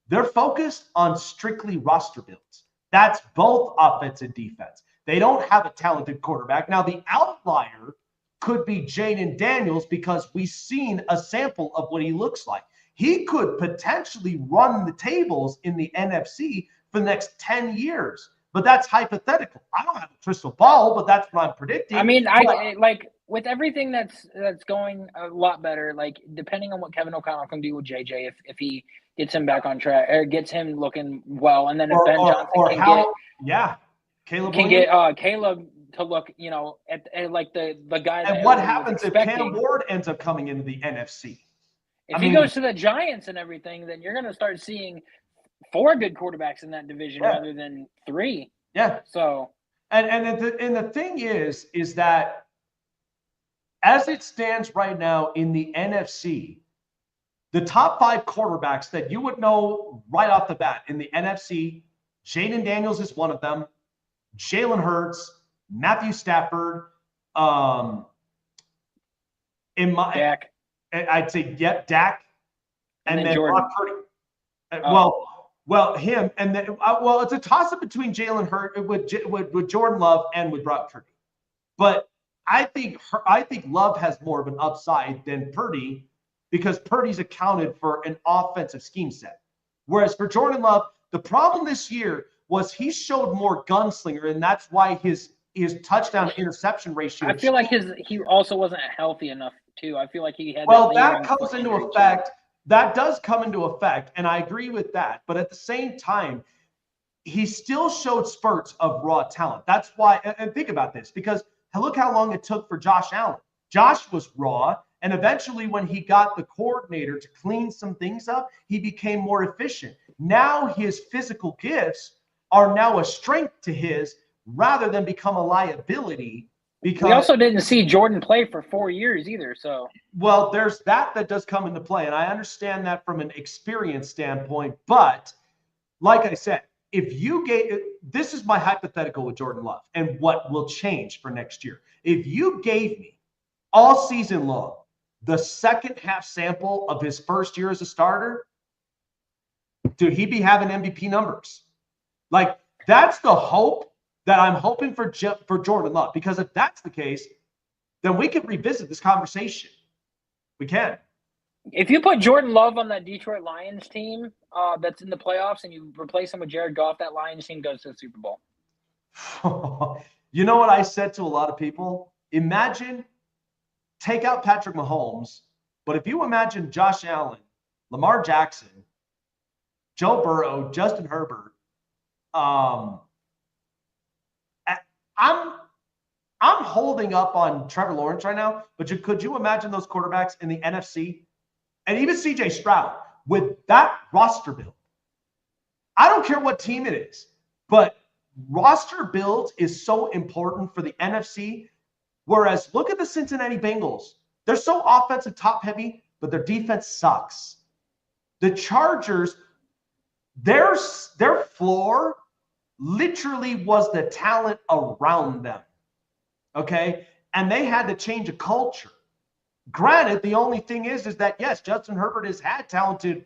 they're focused on strictly roster builds. That's both offense and defense. They don't have a talented quarterback. Now, the outlier could be Jaden Daniels because we've seen a sample of what he looks like. He could potentially run the tables in the NFC for the next 10 years, but that's hypothetical. I don't have a crystal ball, but that's what I'm predicting. I mean, I like with everything that's going a lot better, like depending on what Kevin O'Connell can do with JJ, if he gets him back on track or gets him looking well, and then if Ben Johnson Caleb can get Caleb to look, at like the guy. And what happens if Cam Ward ends up coming into the NFC? If he goes to the Giants and everything, then you're going to start seeing 4 good quarterbacks in that division rather than 3. Yeah. So, and the thing is that as it stands right now in the NFC, the top 5 quarterbacks that you would know right off the bat in the NFC, Jaden Daniels is one of them, Jalen Hurts, Matthew Stafford, Dak. I'd say Dak, and then Jordan. Brock Purdy. Well, him, and then it's a toss-up between Jalen Hurts with Jordan Love and with Brock Purdy. But I think Love has more of an upside than Purdy because Purdy's accounted for an offensive scheme set. Whereas for Jordan Love, the problem this year was he showed more gunslinger, and that's why his touchdown interception ratio. I feel like he also wasn't healthy enough too. I feel like he had. Well, that comes into effect. That does come into effect, and I agree with that. But at the same time, he still showed spurts of raw talent. That's why, and think about this, because look how long it took for Josh Allen. Josh was raw, and eventually when he got the coordinator to clean some things up, he became more efficient. Now his physical gifts are now a strength to his rather than become a liability. Because we also didn't see Jordan play for 4 years either. So, well, there's that does come into play. And I understand that from an experience standpoint. But like I said, if you this is my hypothetical with Jordan Love and what will change for next year. If you gave me all season long the second half sample of his first year as a starter, dude, he'd be having MVP numbers. Like, that's the hope that I'm hoping for Jordan Love, because if that's the case, then we can revisit this conversation. We can. If you put Jordan Love on that Detroit Lions team that's in the playoffs and you replace him with Jared Goff, that Lions team goes to the Super Bowl. You know what I said to a lot of people? Imagine, take out Patrick Mahomes, but if you imagine Josh Allen, Lamar Jackson, Joe Burrow, Justin Herbert, I'm holding up on Trevor Lawrence right now, but could you imagine those quarterbacks in the NFC and even CJ Stroud with that roster build? I don't care what team it is, but roster build is so important for the NFC. Whereas look at the Cincinnati Bengals. They're so offensive top heavy, but their defense sucks. The Chargers, their floor literally was the talent around them, okay? And they had to change a culture. Granted, the only thing is that, yes, Justin Herbert has had talented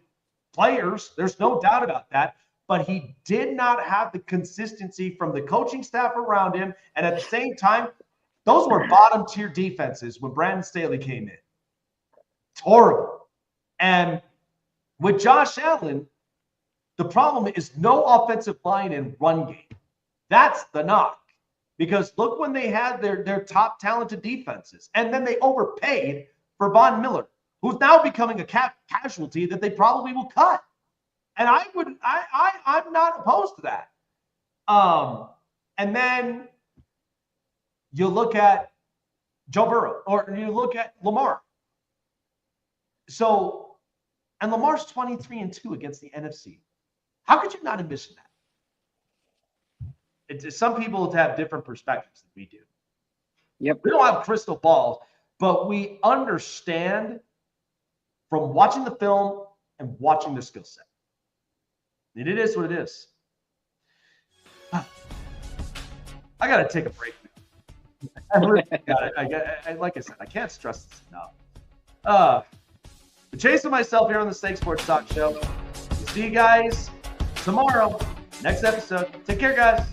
players. There's no doubt about that. But he did not have the consistency from the coaching staff around him. And at the same time, those were bottom-tier defenses when Brandon Staley came in. It's horrible. And with Josh Allen, the problem is no offensive line and run game. That's the knock. Because look when they had their top talented defenses. And then they overpaid for Von Miller, who's now becoming a casualty that they probably will cut. And I'm not opposed to that. And then you look at Joe Burrow, or you look at Lamar. So, and Lamar's 23-2 against the NFC. How could you not envision that? Some people have different perspectives than we do. Yep. We don't have crystal balls, but we understand from watching the film and watching the skill set. And it is what it is. I got to take a break now. I really got it. Like I said, I can't stress this enough. But chasing myself here on the Snake Sports Talk Show. We'll see you guys tomorrow. Next episode. Take care, guys.